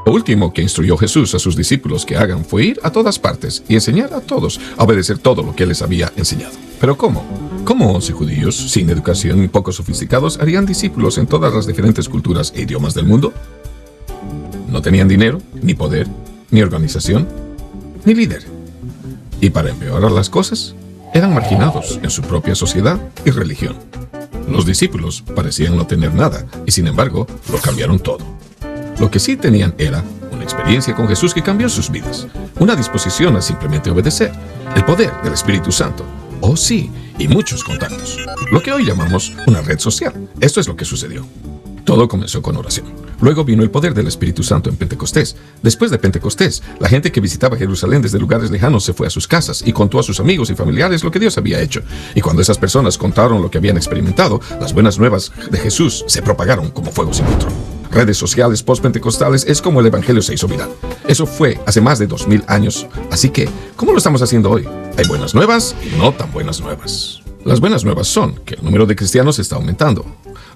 Lo último que instruyó Jesús a sus discípulos que hagan fue ir a todas partes y enseñar a todos a obedecer todo lo que Él les había enseñado. ¿Pero cómo? ¿Cómo 11 judíos, sin educación y poco sofisticados, harían discípulos en todas las diferentes culturas e idiomas del mundo? No tenían dinero, ni poder, ni organización, ni líder. Y para empeorar las cosas, eran marginados en su propia sociedad y religión. Los discípulos parecían no tener nada y sin embargo lo cambiaron todo. Lo que sí tenían era una experiencia con Jesús que cambió sus vidas, una disposición a simplemente obedecer, el poder del Espíritu Santo. Oh sí, y muchos contactos. Lo que hoy llamamos una red social. Esto es lo que sucedió. Todo comenzó con oración. Luego vino el poder del Espíritu Santo en Pentecostés. Después de Pentecostés, la gente que visitaba Jerusalén desde lugares lejanos se fue a sus casas y contó a sus amigos y familiares lo que Dios había hecho. Y cuando esas personas contaron lo que habían experimentado, las buenas nuevas de Jesús se propagaron como fuego sin control. Redes sociales post-pentecostales es como el evangelio se hizo viral. Eso fue hace más de 2000 años. Así que, ¿cómo lo estamos haciendo hoy? Hay buenas nuevas y no tan buenas nuevas. Las buenas nuevas son que el número de cristianos está aumentando.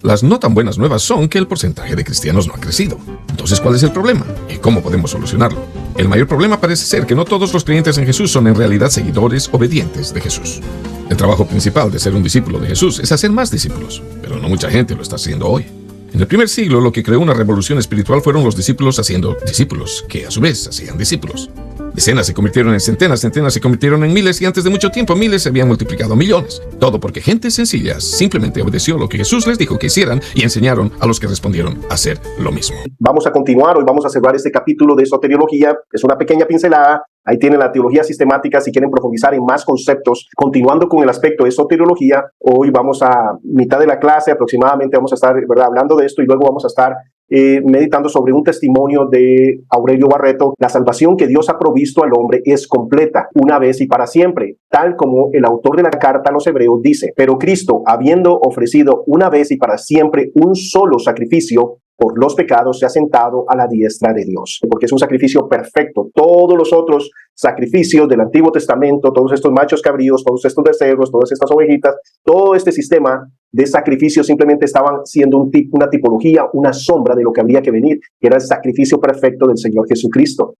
Las no tan buenas nuevas son que el porcentaje de cristianos no ha crecido. Entonces, ¿cuál es el problema? ¿Y cómo podemos solucionarlo? El mayor problema parece ser que no todos los creyentes en Jesús son en realidad seguidores obedientes de Jesús. El trabajo principal de ser un discípulo de Jesús es hacer más discípulos, pero no mucha gente lo está haciendo hoy. En el primer siglo, lo que creó una revolución espiritual fueron los discípulos haciendo discípulos, que a su vez hacían discípulos. Decenas se convirtieron en centenas, centenas se convirtieron en miles y antes de mucho tiempo miles se habían multiplicado a millones. Todo porque gente sencilla simplemente obedeció lo que Jesús les dijo que hicieran y enseñaron a los que respondieron a hacer lo mismo. Vamos a continuar, hoy vamos a cerrar este capítulo de soteriología. Es una pequeña pincelada. Ahí tienen la teología sistemática si quieren profundizar en más conceptos. Continuando con el aspecto de soteriología, hoy vamos a mitad de la clase aproximadamente, vamos a estar, ¿verdad?, hablando de esto y luego vamos a estar meditando sobre un testimonio de Aurelio Barreto. La salvación que Dios ha provisto al hombre es completa, una vez y para siempre, tal como el autor de la carta a los Hebreos dice. Pero Cristo, habiendo ofrecido una vez y para siempre un solo sacrificio por los pecados, se ha sentado a la diestra de Dios, porque es un sacrificio perfecto. Todos los otros sacrificios del Antiguo Testamento, todos estos machos cabríos, todos estos becerros, todas estas ovejitas, todo este sistema de sacrificios simplemente estaban siendo una tipología, una sombra de lo que habría que venir, que era el sacrificio perfecto del Señor Jesucristo.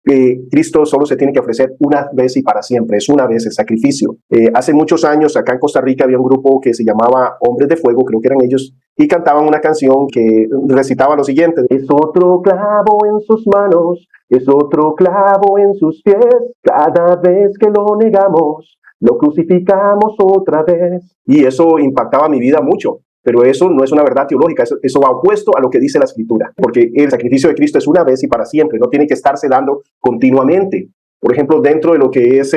Cristo solo se tiene que ofrecer una vez y para siempre, es una vez el sacrificio. Hace muchos años acá en Costa Rica había un grupo que se llamaba Hombres de Fuego, creo que eran ellos, y cantaban una canción que recitaba lo siguiente: es otro clavo en sus manos, es otro clavo en sus pies, cada vez que lo negamos, lo crucificamos otra vez. Y eso impactaba mi vida mucho, pero eso no es una verdad teológica, eso va opuesto a lo que dice la Escritura, porque el sacrificio de Cristo es una vez y para siempre, no tiene que estarse dando continuamente. Por ejemplo, dentro de lo que es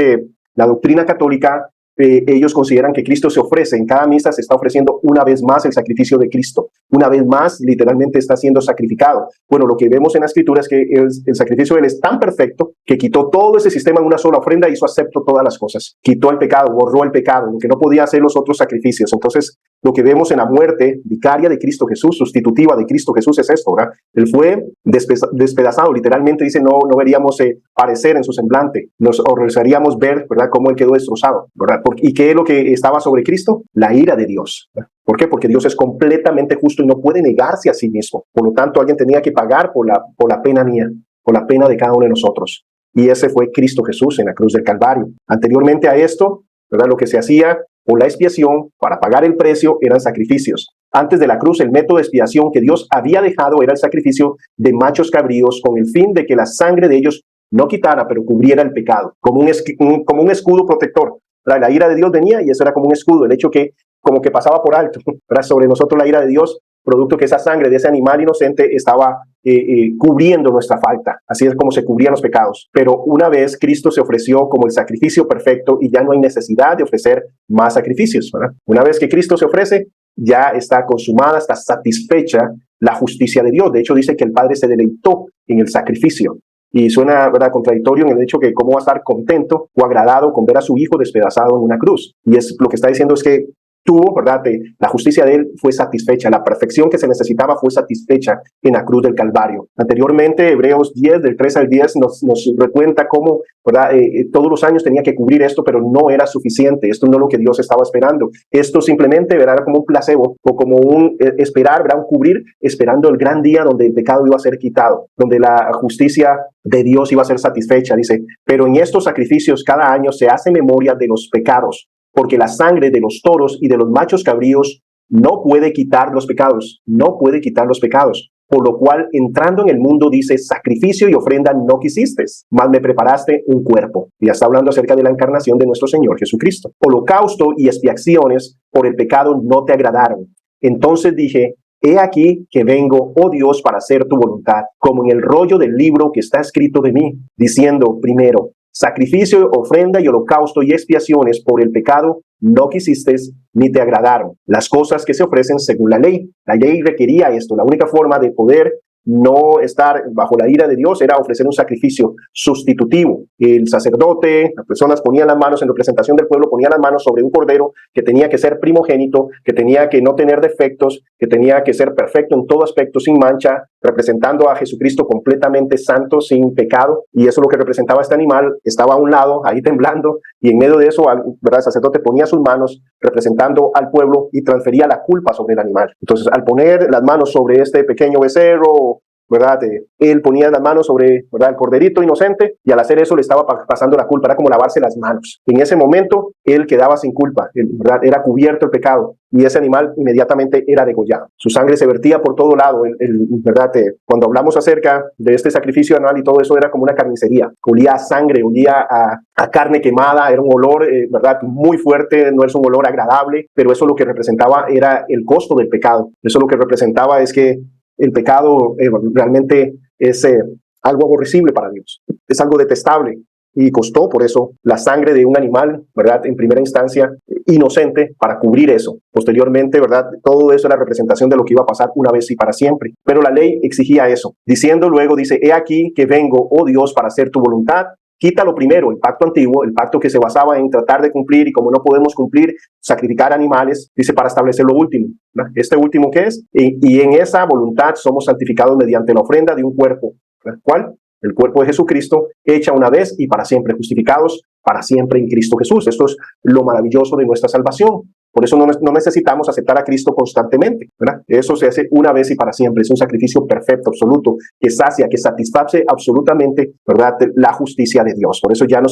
la doctrina católica, ellos consideran que Cristo se ofrece, en cada misa se está ofreciendo una vez más el sacrificio de Cristo, una vez más literalmente está siendo sacrificado. Bueno, lo que vemos en la Escritura es que el sacrificio de Él es tan perfecto que quitó todo ese sistema en una sola ofrenda, hizo acepto todas las cosas, quitó el pecado, borró el pecado, lo que no podía hacer los otros sacrificios. Entonces, lo que vemos en la muerte vicaria de Cristo Jesús, sustitutiva de Cristo Jesús, es esto, ¿verdad? Él fue despedazado, literalmente dice, no veríamos parecer en su semblante, nos horrorizaríamos ver, ¿verdad?, cómo Él quedó destrozado, ¿verdad? ¿Y qué es lo que estaba sobre Cristo? La ira de Dios. ¿Por qué? Porque Dios es completamente justo y no puede negarse a sí mismo. Por lo tanto, alguien tenía que pagar por la pena mía, por la pena de cada uno de nosotros. Y ese fue Cristo Jesús en la cruz del Calvario. Anteriormente a esto, ¿verdad?, lo que se hacía por la expiación, para pagar el precio, eran sacrificios. Antes de la cruz, el método de expiación que Dios había dejado era el sacrificio de machos cabríos con el fin de que la sangre de ellos no quitara, pero cubriera el pecado, como un escudo protector. La ira de Dios venía y eso era como un escudo, el hecho que como que pasaba por alto, ¿verdad?, sobre nosotros la ira de Dios, producto que esa sangre de ese animal inocente estaba cubriendo nuestra falta. Así es como se cubrían los pecados. Pero una vez Cristo se ofreció como el sacrificio perfecto y ya no hay necesidad de ofrecer más sacrificios, ¿verdad? Una vez que Cristo se ofrece, ya está consumada, está satisfecha la justicia de Dios. De hecho, dice que el Padre se deleitó en el sacrificio. Y suena, ¿verdad?, contradictorio en el hecho que cómo va a estar contento o agradado con ver a su hijo despedazado en una cruz. Y es lo que está diciendo es que tuvo, ¿verdad? La justicia de él fue satisfecha, la perfección que se necesitaba fue satisfecha en la cruz del Calvario. Anteriormente, Hebreos 10, del 3 al 10, nos recuenta cómo, ¿verdad? Todos los años tenía que cubrir esto, pero no era suficiente. Esto no es lo que Dios estaba esperando. Esto simplemente, ¿verdad? Era como un placebo o como un esperar, ¿verdad? Un cubrir, esperando el gran día donde el pecado iba a ser quitado, donde la justicia de Dios iba a ser satisfecha. Dice, pero en estos sacrificios cada año se hace memoria de los pecados, porque la sangre de los toros y de los machos cabríos no puede quitar los pecados, no puede quitar los pecados. Por lo cual, entrando en el mundo, dice, sacrificio y ofrenda no quisiste, mas me preparaste un cuerpo. Y ya está hablando acerca de la encarnación de nuestro Señor Jesucristo. Holocausto y expiaciones por el pecado no te agradaron. Entonces dije, he aquí que vengo, oh Dios, para hacer tu voluntad, como en el rollo del libro que está escrito de mí, diciendo, primero, sacrificio, ofrenda y holocausto y expiaciones por el pecado no quisiste ni te agradaron. Las cosas que se ofrecen según la ley. La ley requería esto. La única forma de poder no estar bajo la ira de Dios era ofrecer un sacrificio sustitutivo. El sacerdote, las personas ponían las manos en representación del pueblo, ponían las manos sobre un cordero que tenía que ser primogénito, que tenía que no tener defectos, que tenía que ser perfecto en todo aspecto, sin mancha, representando a Jesucristo completamente santo, sin pecado. Y eso es lo que representaba este animal. Estaba a un lado, ahí temblando, y en medio de eso, ¿verdad? El sacerdote ponía sus manos representando al pueblo y transfería la culpa sobre el animal. Entonces, al poner las manos sobre este pequeño becerro, ¿verdad? Él ponía las manos sobre, ¿verdad?, el corderito inocente, y al hacer eso le estaba pasando la culpa. Era como lavarse las manos. En ese momento, él quedaba sin culpa, ¿verdad? Era cubierto el pecado, y ese animal inmediatamente era degollado. Su sangre se vertía por todo lado, ¿verdad? Cuando hablamos acerca de este sacrificio anual y todo eso, era como una carnicería. Olía a sangre, olía a carne quemada, era un olor, ¿verdad?, muy fuerte, no es un olor agradable, pero eso lo que representaba era el costo del pecado. Eso lo que representaba es que el pecado realmente es algo aborrecible para Dios, es algo detestable, y costó por eso la sangre de un animal, ¿verdad?, en primera instancia inocente, para cubrir eso. Posteriormente, ¿verdad?, todo eso era representación de lo que iba a pasar una vez y para siempre. Pero la ley exigía eso, diciendo luego, dice, he aquí que vengo, oh Dios, para hacer tu voluntad. Quita lo primero, el pacto antiguo, el pacto que se basaba en tratar de cumplir, y como no podemos cumplir, sacrificar animales, dice, para establecer lo último, ¿no? Este último, ¿qué es? Y en esa voluntad somos santificados mediante la ofrenda de un cuerpo. ¿Cuál? El cuerpo de Jesucristo, hecha una vez y para siempre, justificados para siempre en Cristo Jesús. Esto es lo maravilloso de nuestra salvación. Por eso no necesitamos aceptar a Cristo constantemente, ¿verdad? Eso se hace una vez y para siempre. Es un sacrificio perfecto, absoluto, que sacia, que satisface absolutamente, ¿verdad?, la justicia de Dios. Por eso ya no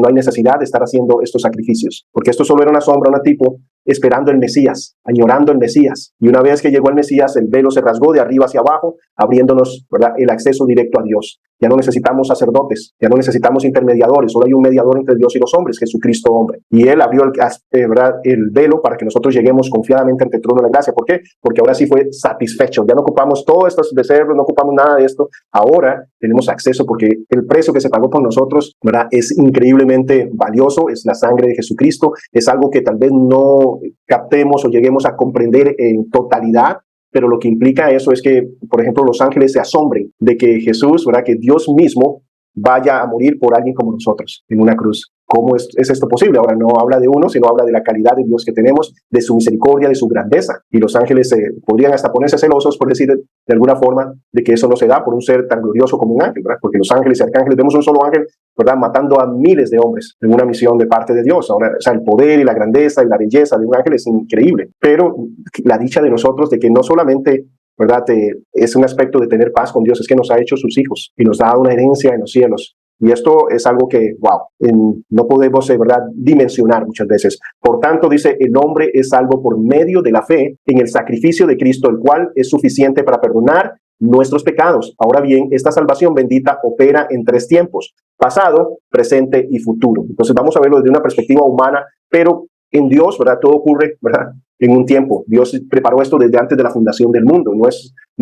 hay necesidad de estar haciendo estos sacrificios, porque esto solo era una sombra, un tipo esperando el Mesías, añorando el Mesías. Y una vez que llegó el Mesías, el velo se rasgó de arriba hacia abajo, abriéndonos, ¿verdad?, el acceso directo a Dios. Ya no necesitamos sacerdotes, ya no necesitamos intermediadores, solo hay un mediador entre Dios y los hombres, Jesucristo hombre. Y Él abrió ¿verdad?, el velo para que nosotros lleguemos confiadamente ante el trono de la gracia. ¿Por qué? Porque ahora sí fue satisfecho. Ya no ocupamos todos estos becerros, no ocupamos nada de esto. Ahora tenemos acceso, porque el precio que se pagó por nosotros, ¿verdad?, es increíblemente valioso, es la sangre de Jesucristo. Es algo que tal vez no captemos o lleguemos a comprender en totalidad, pero lo que implica eso es que, por ejemplo, los ángeles se asombren de que Jesús, ¿verdad?, que Dios mismo vaya a morir por alguien como nosotros en una cruz. ¿Cómo es esto posible? Ahora no habla de uno, sino habla de la calidad de Dios que tenemos, de su misericordia, de su grandeza. Y los ángeles podrían hasta ponerse celosos, por decir de alguna forma, de que eso no se da por un ser tan glorioso como un ángel, ¿verdad? Porque los ángeles y arcángeles, vemos un solo ángel, ¿verdad?, matando a miles de hombres en una misión de parte de Dios. Ahora, o sea, el poder y la grandeza y la belleza de un ángel es increíble. Pero la dicha de nosotros de que no solamente, ¿verdad?, es un aspecto de tener paz con Dios, es que nos ha hecho sus hijos y nos da una herencia en los cielos. Y esto es algo que, no podemos, ¿verdad?, dimensionar muchas veces. Por tanto, dice, el hombre es salvo por medio de la fe en el sacrificio de Cristo, el cual es suficiente para perdonar nuestros pecados. Ahora bien, esta salvación bendita opera en 3 tiempos: pasado, presente y futuro. Entonces vamos a verlo desde una perspectiva humana, pero en Dios, ¿verdad?, todo ocurre, ¿verdad?, en un tiempo. Dios preparó esto desde antes de la fundación del mundo. No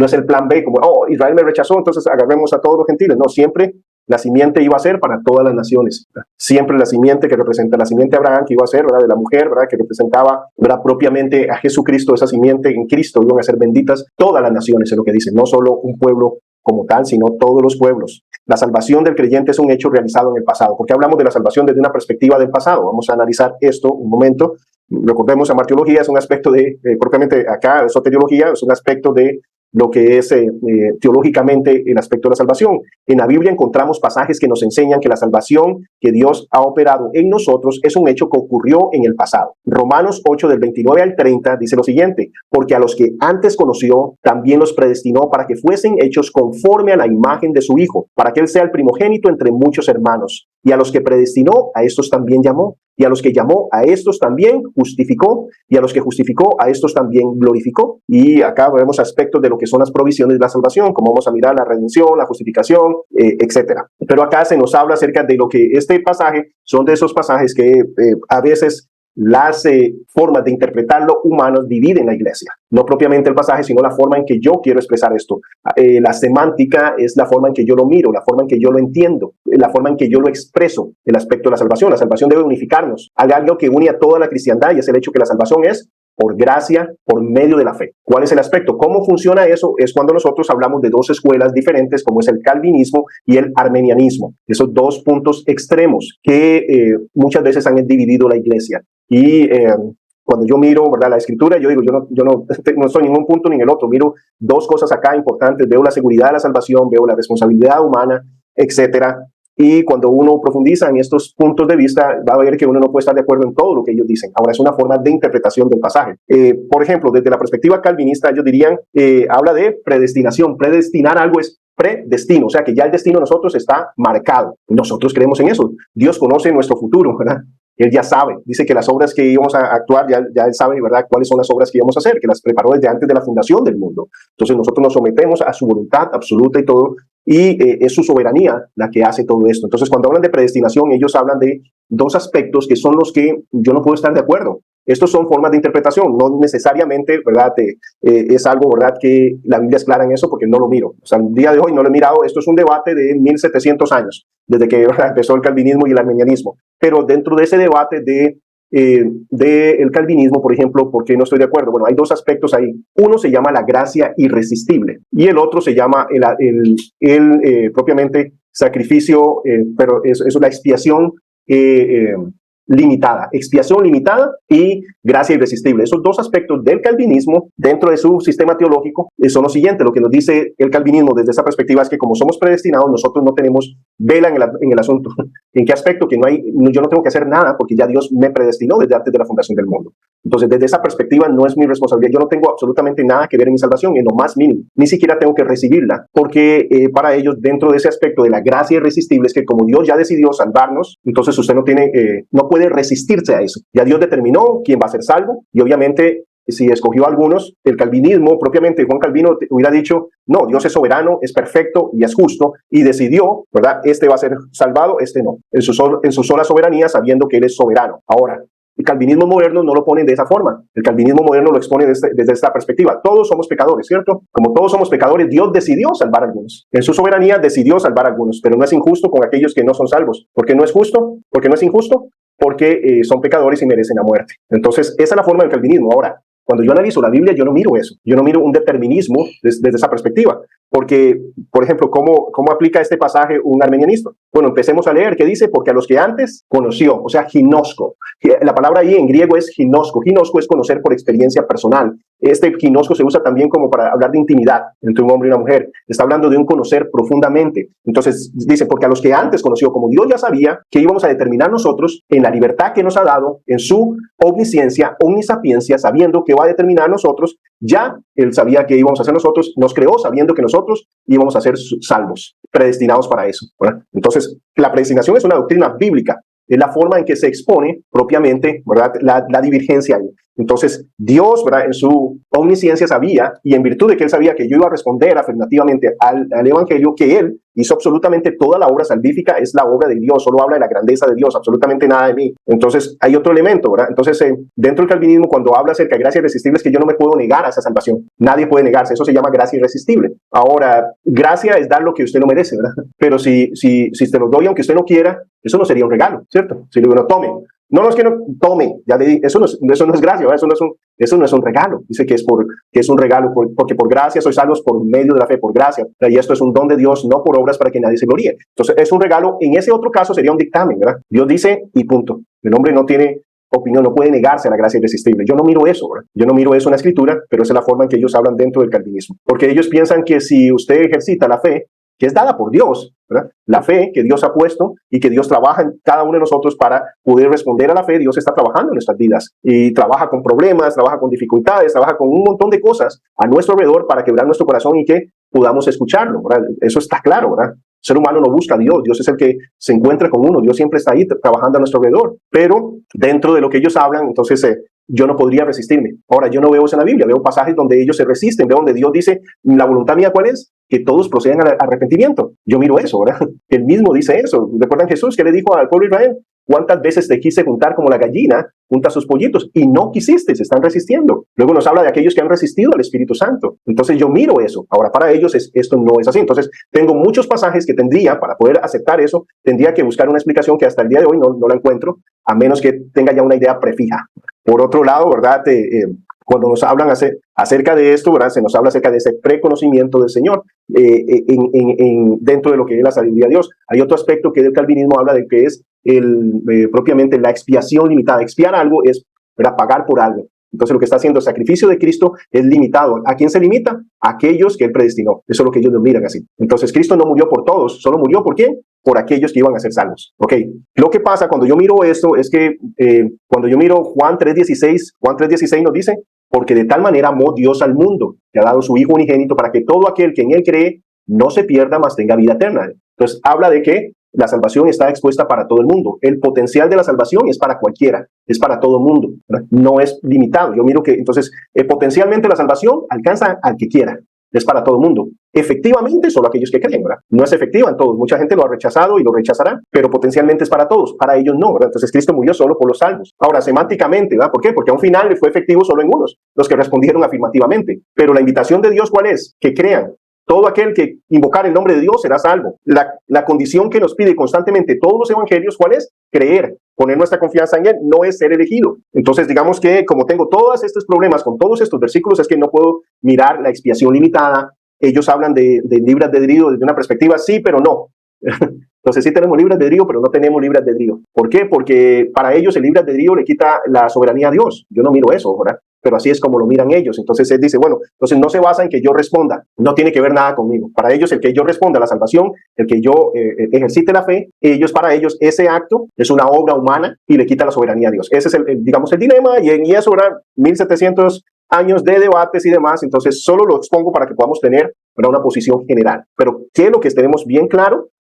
es el plan B, como, Israel me rechazó, entonces agarremos a todos los gentiles. No, siempre la simiente iba a ser para todas las naciones, ¿verdad? Siempre la simiente que representa, la simiente de Abraham, que iba a ser, ¿verdad?, de la mujer, ¿verdad?, que representaba, ¿verdad?, propiamente a Jesucristo. Esa simiente en Cristo iban a ser benditas todas las naciones, es lo que dice, no solo un pueblo como tal, sino todos los pueblos. La salvación del creyente es un hecho realizado en el pasado. ¿Por qué hablamos de la salvación desde una perspectiva del pasado? Vamos a analizar esto un momento. Recordemos, amartiología es un aspecto de, propiamente acá, soteriología es un aspecto de lo que es teológicamente el aspecto de la salvación. En la Biblia encontramos pasajes que nos enseñan que la salvación que Dios ha operado en nosotros es un hecho que ocurrió en el pasado. Romanos 8 del 29 al 30 dice lo siguiente: porque a los que antes conoció, también los predestinó para que fuesen hechos conforme a la imagen de su Hijo, para que Él sea el primogénito entre muchos hermanos. Y a los que predestinó, a estos también llamó. Y a los que llamó, a estos también justificó. Y a los que justificó, a estos también glorificó. Y acá vemos aspectos de lo que son las provisiones de la salvación, como vamos a mirar la redención, la justificación, etcétera. Pero acá se nos habla acerca de lo que este pasaje son de esos pasajes que a veces las formas de interpretarlo humanos dividen la iglesia. No propiamente el pasaje, sino la forma en que yo quiero expresar esto. La semántica es la forma en que yo lo miro, la forma en que yo lo entiendo, la forma en que yo lo expreso, el aspecto de la salvación. La salvación debe unificarnos. Hay algo que une a toda la cristiandad y es el hecho que la salvación es por gracia, por medio de la fe. ¿Cuál es el aspecto? ¿Cómo funciona eso? Es cuando nosotros hablamos de dos escuelas diferentes, como es el calvinismo y el armenianismo. Esos dos puntos extremos que muchas veces han dividido la iglesia. Y cuando yo miro, ¿verdad?, la escritura, yo digo, yo no estoy en ningún punto ni en el otro. Miro dos cosas acá importantes. Veo la seguridad de la salvación, veo la responsabilidad humana, etcétera. Y cuando uno profundiza en estos puntos de vista, va a ver que uno no puede estar de acuerdo en todo lo que ellos dicen. Ahora, es una forma de interpretación del pasaje. Por ejemplo, desde la perspectiva calvinista, ellos dirían, habla de predestinación. Predestinar algo es predestino, o sea que ya el destino de nosotros está marcado. Nosotros creemos en eso. Dios conoce nuestro futuro, ¿verdad? Él ya sabe, dice que las obras que íbamos a actuar, ya Él sabe, ¿verdad?, cuáles son las obras que íbamos a hacer, que las preparó desde antes de la fundación del mundo. Entonces nosotros nos sometemos a su voluntad absoluta y todo, y es su soberanía la que hace todo esto. Entonces cuando hablan de predestinación, ellos hablan de dos aspectos que son los que yo no puedo estar de acuerdo. Estos son formas de interpretación, no necesariamente, ¿verdad?, es algo, ¿verdad?, que la Biblia es clara en eso porque no lo miro. O sea, el día de hoy no lo he mirado. Esto es un debate de 1700 años, desde que empezó el calvinismo y el armenianismo. Pero dentro de ese debate el calvinismo, por ejemplo, ¿por qué no estoy de acuerdo? Bueno, hay dos aspectos ahí. Uno se llama la gracia irresistible y el otro se llama propiamente sacrificio, pero es la expiación limitada, expiación limitada y gracia irresistible. Esos dos aspectos del calvinismo dentro de su sistema teológico son lo siguiente. Lo que nos dice el calvinismo desde esa perspectiva es que como somos predestinados, nosotros no tenemos vela en el asunto. ¿En qué aspecto? Que yo no tengo que hacer nada porque ya Dios me predestinó desde antes de la fundación del mundo. Entonces, desde esa perspectiva no es mi responsabilidad. Yo no tengo absolutamente nada que ver en mi salvación, en lo más mínimo. Ni siquiera tengo que recibirla, porque para ellos, dentro de ese aspecto de la gracia irresistible, es que como Dios ya decidió salvarnos, entonces usted no puede resistirse a eso. Ya Dios determinó quién va a ser salvo, y obviamente si escogió a algunos, el calvinismo, propiamente Juan Calvino hubiera dicho, no, Dios es soberano, es perfecto y es justo, y decidió, ¿verdad?, este va a ser salvado, este no, en su sola soberanía, sabiendo que Él es soberano. Ahora, el calvinismo moderno no lo pone de esa forma. El calvinismo moderno lo expone desde esta perspectiva. Todos somos pecadores, ¿cierto? Como todos somos pecadores, Dios decidió salvar a algunos. En su soberanía decidió salvar a algunos, pero no es injusto con aquellos que no son salvos. ¿Por qué no es justo? ¿Por qué no es injusto? Porque son pecadores y merecen la muerte. Entonces, esa es la forma del calvinismo. Ahora, cuando yo analizo la Biblia, yo no miro eso. Yo no miro un determinismo desde esa perspectiva. Porque, por ejemplo, ¿cómo aplica este pasaje un armenianista? Bueno, empecemos a leer. ¿Qué dice? Porque a los que antes conoció, o sea, ginosco. La palabra ahí en griego es ginosco. Ginosco es conocer por experiencia personal. Este ginosco se usa también como para hablar de intimidad entre un hombre y una mujer. Está hablando de un conocer profundamente. Entonces, dice, porque a los que antes conoció, como Dios ya sabía que íbamos a determinar nosotros en la libertad que nos ha dado, en su omnisciencia, omnisapiencia, sabiendo que va a determinar nosotros, ya Él sabía que íbamos a ser nosotros, nos creó sabiendo que nosotros íbamos a ser salvos, predestinados para eso, ¿verdad? Entonces, la predestinación es una doctrina bíblica, es la forma en que se expone propiamente, ¿verdad?, la divergencia ahí. Entonces, Dios, ¿verdad?, en su omnisciencia sabía, y en virtud de que Él sabía que yo iba a responder afirmativamente al Evangelio, que Él hizo absolutamente toda la obra salvífica, es la obra de Dios, solo habla de la grandeza de Dios, absolutamente nada de mí. Entonces, hay otro elemento, ¿verdad? Entonces, dentro del calvinismo, cuando habla acerca de gracia irresistible, es que yo no me puedo negar a esa salvación. Nadie puede negarse, eso se llama gracia irresistible. Ahora, gracia es dar lo que usted no merece, ¿verdad? Pero si te lo doy aunque usted no quiera, eso no sería un regalo, ¿cierto? Si le digo, no, tome. No, es que no tome, ya le di, eso no es gracia, ¿verdad? Eso no es un regalo. Dice que es un regalo porque por gracia sois salvos por medio de la fe, por gracia. Y esto es un don de Dios, no por obras para que nadie se gloríe. Entonces es un regalo. En ese otro caso sería un dictamen, ¿verdad? Dios dice y punto. El hombre no tiene opinión, no puede negarse a la gracia irresistible. Yo no miro eso, ¿verdad? Yo no miro eso en la escritura, pero esa es la forma en que ellos hablan dentro del calvinismo. Porque ellos piensan que si usted ejercita la fe, que es dada por Dios, ¿verdad? La fe que Dios ha puesto y que Dios trabaja en cada uno de nosotros para poder responder a la fe. Dios está trabajando en nuestras vidas y trabaja con problemas, trabaja con dificultades, trabaja con un montón de cosas a nuestro alrededor para quebrar nuestro corazón y que podamos escucharlo, ¿verdad? Eso está claro, ¿verdad? El ser humano no busca a Dios, Dios es el que se encuentra con uno, Dios siempre está ahí trabajando a nuestro alrededor, pero dentro de lo que ellos hablan, entonces yo no podría resistirme. Ahora, yo no veo eso en la Biblia, veo pasajes donde ellos se resisten, veo donde Dios dice, la voluntad mía, ¿cuál es? Que todos procedan al arrepentimiento. Yo miro eso, ¿verdad? Él mismo dice eso. ¿Recuerdan Jesús que le dijo al pueblo de Israel? ¿Cuántas veces te quise juntar como la gallina junta sus pollitos? Y no quisiste, se están resistiendo. Luego nos habla de aquellos que han resistido al Espíritu Santo. Entonces yo miro eso. Ahora, para ellos esto no es así. Entonces tengo muchos pasajes que tendría, para poder aceptar eso, tendría que buscar una explicación que hasta el día de hoy no la encuentro, a menos que tenga ya una idea prefija. Por otro lado, ¿verdad? Cuando nos hablan acerca de esto, ¿verdad? Se nos habla acerca de ese preconocimiento del Señor dentro de lo que es la sabiduría de Dios. Hay otro aspecto que el calvinismo habla de que es propiamente la expiación limitada. Expiar algo es, ¿verdad?, pagar por algo. Entonces lo que está haciendo el sacrificio de Cristo es limitado. ¿A quién se limita? A aquellos que Él predestinó. Eso es lo que ellos lo miran así. Entonces Cristo no murió por todos, solo murió ¿por quién? Por aquellos que iban a ser salvos. Ok, lo que pasa cuando yo miro esto es que cuando yo miro Juan 3:16 nos dice, porque de tal manera amó Dios al mundo, que ha dado su Hijo unigénito para que todo aquel que en Él cree no se pierda, mas tenga vida eterna. Entonces habla de que la salvación está expuesta para todo el mundo. El potencial de la salvación es para cualquiera, es para todo el mundo, ¿verdad? No es limitado. Yo miro que entonces potencialmente la salvación alcanza al que quiera, es para todo el mundo. Efectivamente, solo aquellos que creen, ¿verdad? No es efectiva en todos. Mucha gente lo ha rechazado y lo rechazará, pero potencialmente es para todos. Para ellos no, ¿verdad? Entonces Cristo murió solo por los salvos. Ahora, semánticamente, ¿verdad? ¿Por qué? Porque a un final le fue efectivo solo en unos, los que respondieron afirmativamente. Pero la invitación de Dios, ¿cuál es? Que crean. Todo aquel que invocar el nombre de Dios será salvo. La condición que nos pide constantemente todos los evangelios, ¿cuál es? Creer, poner nuestra confianza en Él, no es ser elegido. Entonces, digamos que como tengo todos estos problemas con todos estos versículos, es que no puedo mirar la expiación limitada. Ellos hablan de libre albedrío desde una perspectiva sí, pero no. Entonces sí tenemos libre albedrío, pero no tenemos libre albedrío. ¿Por qué? Porque para ellos el libre albedrío le quita la soberanía a Dios. Yo no miro eso, ¿verdad? Pero así es como lo miran ellos. Entonces él dice, bueno, entonces no se basa en que yo responda, no tiene que ver nada conmigo. Para ellos el que yo responda a la salvación, el que yo ejercite la fe, para ellos ese acto es una obra humana y le quita la soberanía a Dios. Ese es digamos el dilema y eso era 1700 años de debates y demás. Entonces solo lo expongo para que podamos tener una posición general. Pero ¿qué es lo que tenemos bien claro?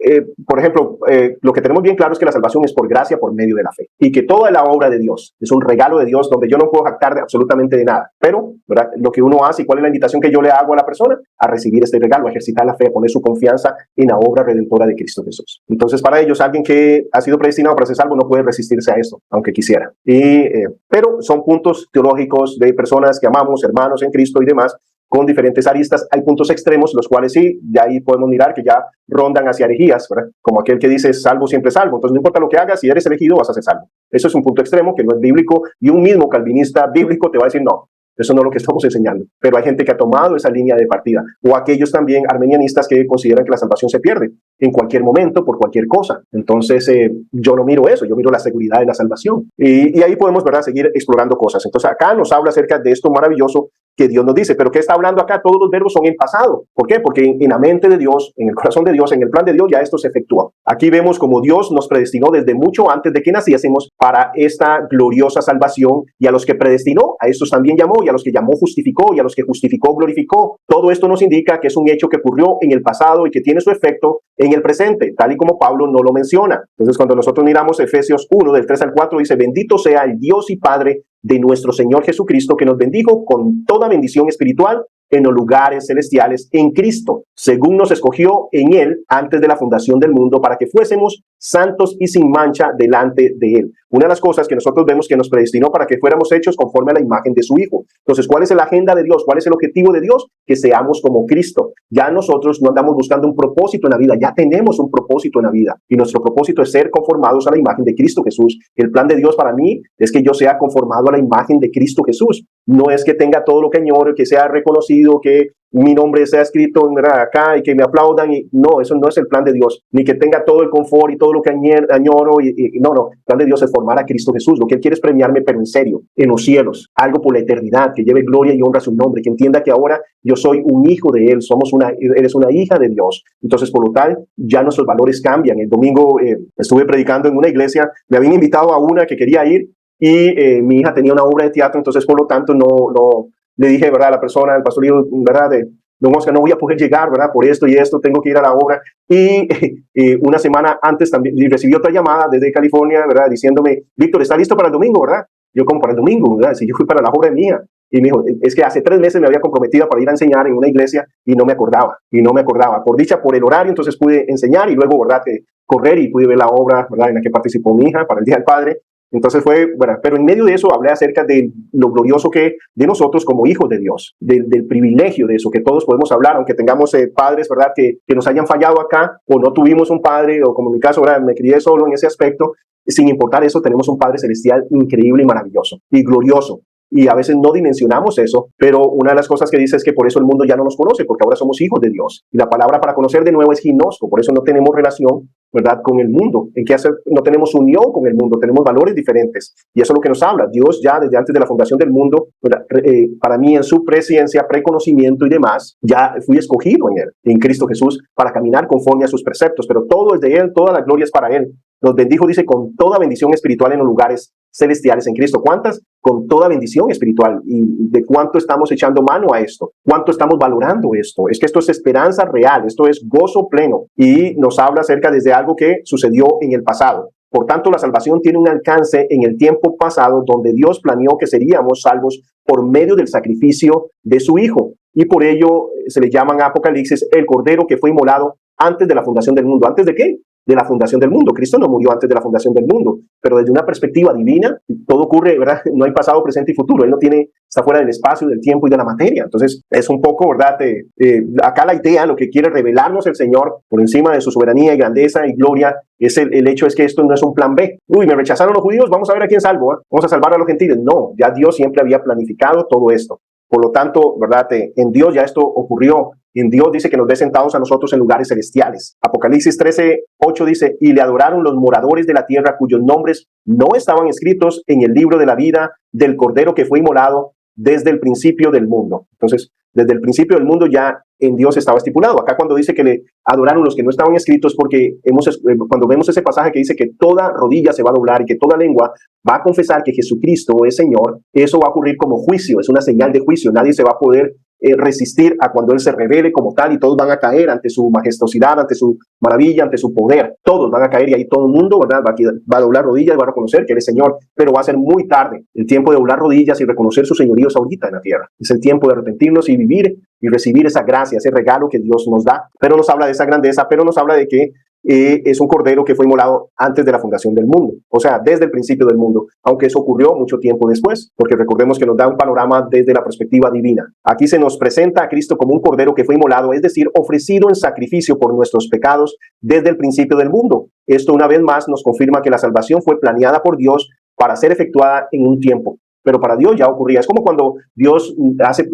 Por ejemplo, lo que tenemos bien claro es que la salvación es por gracia, por medio de la fe. Y que toda la obra de Dios es un regalo de Dios donde yo no puedo jactar de absolutamente de nada. Pero, ¿verdad?, lo que uno hace y cuál es la invitación que yo le hago a la persona, a recibir este regalo, a ejercitar la fe, a poner su confianza en la obra redentora de Cristo Jesús. Entonces, para ellos, alguien que ha sido predestinado para ser salvo no puede resistirse a esto, aunque quisiera. Pero son puntos teológicos de personas que amamos, hermanos en Cristo y demás, con diferentes aristas. Hay puntos extremos, los cuales sí, de ahí podemos mirar que ya rondan hacia herejías, ¿verdad? Como aquel que dice salvo siempre salvo. Entonces no importa lo que hagas, si eres elegido vas a ser salvo. Eso es un punto extremo que no es bíblico y un mismo calvinista bíblico te va a decir no. Eso no es lo que estamos enseñando. Pero hay gente que ha tomado esa línea de partida. O aquellos también armenianistas que consideran que la salvación se pierde en cualquier momento, por cualquier cosa. Entonces, yo no miro eso, yo miro la seguridad de la salvación. Y ahí podemos, ¿verdad?, seguir explorando cosas. Entonces, acá nos habla acerca de esto maravilloso que Dios nos dice. ¿Pero qué está hablando acá? Todos los verbos son en pasado. ¿Por qué? Porque en la mente de Dios, en el corazón de Dios, en el plan de Dios, ya esto se efectúa. Aquí vemos como Dios nos predestinó desde mucho antes de que naciésemos para esta gloriosa salvación, y a los que predestinó, a estos también llamó, y a los que llamó justificó, y a los que justificó glorificó. Todo esto nos indica que es un hecho que ocurrió en el pasado y que tiene su efecto en el presente, tal y como Pablo no lo menciona. Entonces, cuando nosotros miramos Efesios 1, del 3 al 4, dice, bendito sea el Dios y Padre de nuestro Señor Jesucristo, que nos bendijo con toda bendición espiritual en los lugares celestiales en Cristo, según nos escogió en Él antes de la fundación del mundo, para que fuésemos santos y sin mancha delante de Él. Una de las cosas que nosotros vemos que nos predestinó para que fuéramos hechos conforme a la imagen de su Hijo. Entonces, ¿cuál es la agenda de Dios? ¿Cuál es el objetivo de Dios? Que seamos como Cristo. Ya nosotros no andamos buscando un propósito en la vida, ya tenemos un propósito en la vida, y nuestro propósito es ser conformados a la imagen de Cristo Jesús. El plan de Dios para mí es que yo sea conformado a la imagen de Cristo Jesús. no es que tenga todo lo que añoro, que sea reconocido, que mi nombre sea escrito, ¿verdad?, acá y que me aplaudan. Y no, eso no es el plan de Dios, ni que tenga todo el confort y todo lo que añoro. No, el plan de Dios es formar a Cristo Jesús. Lo que Él quiere es premiarme, pero en serio, en los cielos, algo por la eternidad, que lleve gloria y honra a su nombre, que entienda que ahora yo soy un hijo de Él, eres una hija de Dios. Entonces, por lo tal, ya nuestros valores cambian. El domingo estuve predicando en una iglesia, me habían invitado a una que quería ir y mi hija tenía una obra de teatro, entonces por lo tanto no le dije, ¿verdad?, a la persona, al pastor, ¿verdad?, de don Oscar, no voy a poder llegar, ¿verdad?, por esto y esto, tengo que ir a la obra. Y una semana antes también recibí otra llamada desde California, ¿verdad?, diciéndome, Víctor, ¿está listo para el domingo, verdad? Yo, como para el domingo, ¿verdad? Si yo fui para la obra de mi hija. Y me dijo, es que hace 3 meses me había comprometido para ir a enseñar en una iglesia y no me acordaba. Por dicha, por el horario, entonces pude enseñar y luego, ¿verdad?, que correr y pude ver la obra, ¿verdad?, en la que participó mi hija para el Día del Padre. Entonces fue, bueno, pero en medio de eso hablé acerca de lo glorioso que de nosotros como hijos de Dios, del privilegio de eso, que todos podemos hablar, aunque tengamos padres, ¿verdad?, que nos hayan fallado acá, o no tuvimos un padre, o como en mi caso, ¿verdad?, me crié solo en ese aspecto. Sin importar eso, tenemos un Padre Celestial increíble y maravilloso y glorioso. Y a veces no dimensionamos eso, pero una de las cosas que dice es que por eso el mundo ya no nos conoce, porque ahora somos hijos de Dios. Y la palabra para conocer de nuevo es ginosco, por eso no tenemos relación, ¿verdad?, con el mundo. ¿En qué hacer? No tenemos unión con el mundo, tenemos valores diferentes. Y eso es lo que nos habla. Dios ya desde antes de la fundación del mundo, para mí en su presencia, preconocimiento y demás, ya fui escogido en Él, en Cristo Jesús, para caminar conforme a sus preceptos. Pero todo es de Él, toda la gloria es para Él. Nos bendijo, dice, con toda bendición espiritual en los lugares celestiales en Cristo. ¿Cuántas? Con toda bendición espiritual. ¿Y de cuánto estamos echando mano a esto? ¿Cuánto estamos valorando esto? Es que esto es esperanza real, esto es gozo pleno. Y nos habla acerca desde algo que sucedió en el pasado. Por tanto, la salvación tiene un alcance en el tiempo pasado, donde Dios planeó que seríamos salvos por medio del sacrificio de su Hijo. Y por ello se le llaman a Apocalipsis el Cordero que fue inmolado antes de la fundación del mundo. ¿Antes de qué? De la fundación del mundo. Cristo no murió antes de la fundación del mundo, pero desde una perspectiva divina, todo ocurre, ¿verdad? No hay pasado, presente y futuro. Él no tiene, está fuera del espacio, del tiempo y de la materia. Entonces, es un poco, ¿verdad? Acá la idea, lo que quiere revelarnos el Señor por encima de su soberanía y grandeza y gloria, es el hecho es que esto no es un plan B. Uy, me rechazaron los judíos, vamos a ver a quién salvo, ¿eh? Vamos a salvar a los gentiles. No, ya Dios siempre había planificado todo esto. Por lo tanto, ¿verdad?, en Dios ya esto ocurrió. En Dios dice que nos ve sentados a nosotros en lugares celestiales. Apocalipsis 13:8 dice, y le adoraron los moradores de la tierra cuyos nombres no estaban escritos en el libro de la vida del Cordero que fue inmolado desde el principio del mundo. Entonces, desde el principio del mundo ya en Dios estaba estipulado. Acá cuando dice que le adoraron los que no estaban escritos, porque cuando vemos ese pasaje que dice que toda rodilla se va a doblar y que toda lengua va a confesar que Jesucristo es Señor, eso va a ocurrir como juicio, es una señal de juicio. Nadie se va a poder resistir a cuando Él se revele como tal, y todos van a caer ante su majestuosidad, ante su maravilla, ante su poder. Todos van a caer y ahí todo el mundo, ¿verdad?, va a doblar rodillas y va a reconocer que Él es Señor, pero va a ser muy tarde. El tiempo de doblar rodillas y reconocer su señorío es ahorita en la tierra. Es el tiempo de arrepentirnos y vivir y recibir esa gracia, ese regalo que Dios nos da. Pero nos habla de esa grandeza, pero nos habla de que es un cordero que fue inmolado antes de la fundación del mundo, o sea, desde el principio del mundo, aunque eso ocurrió mucho tiempo después, porque recordemos que nos da un panorama desde la perspectiva divina. Aquí se nos presenta a Cristo como un cordero que fue inmolado, es decir, ofrecido en sacrificio por nuestros pecados desde el principio del mundo. Esto una vez más nos confirma que la salvación fue planeada por Dios para ser efectuada en un tiempo. Pero para Dios ya ocurría. Es como cuando Dios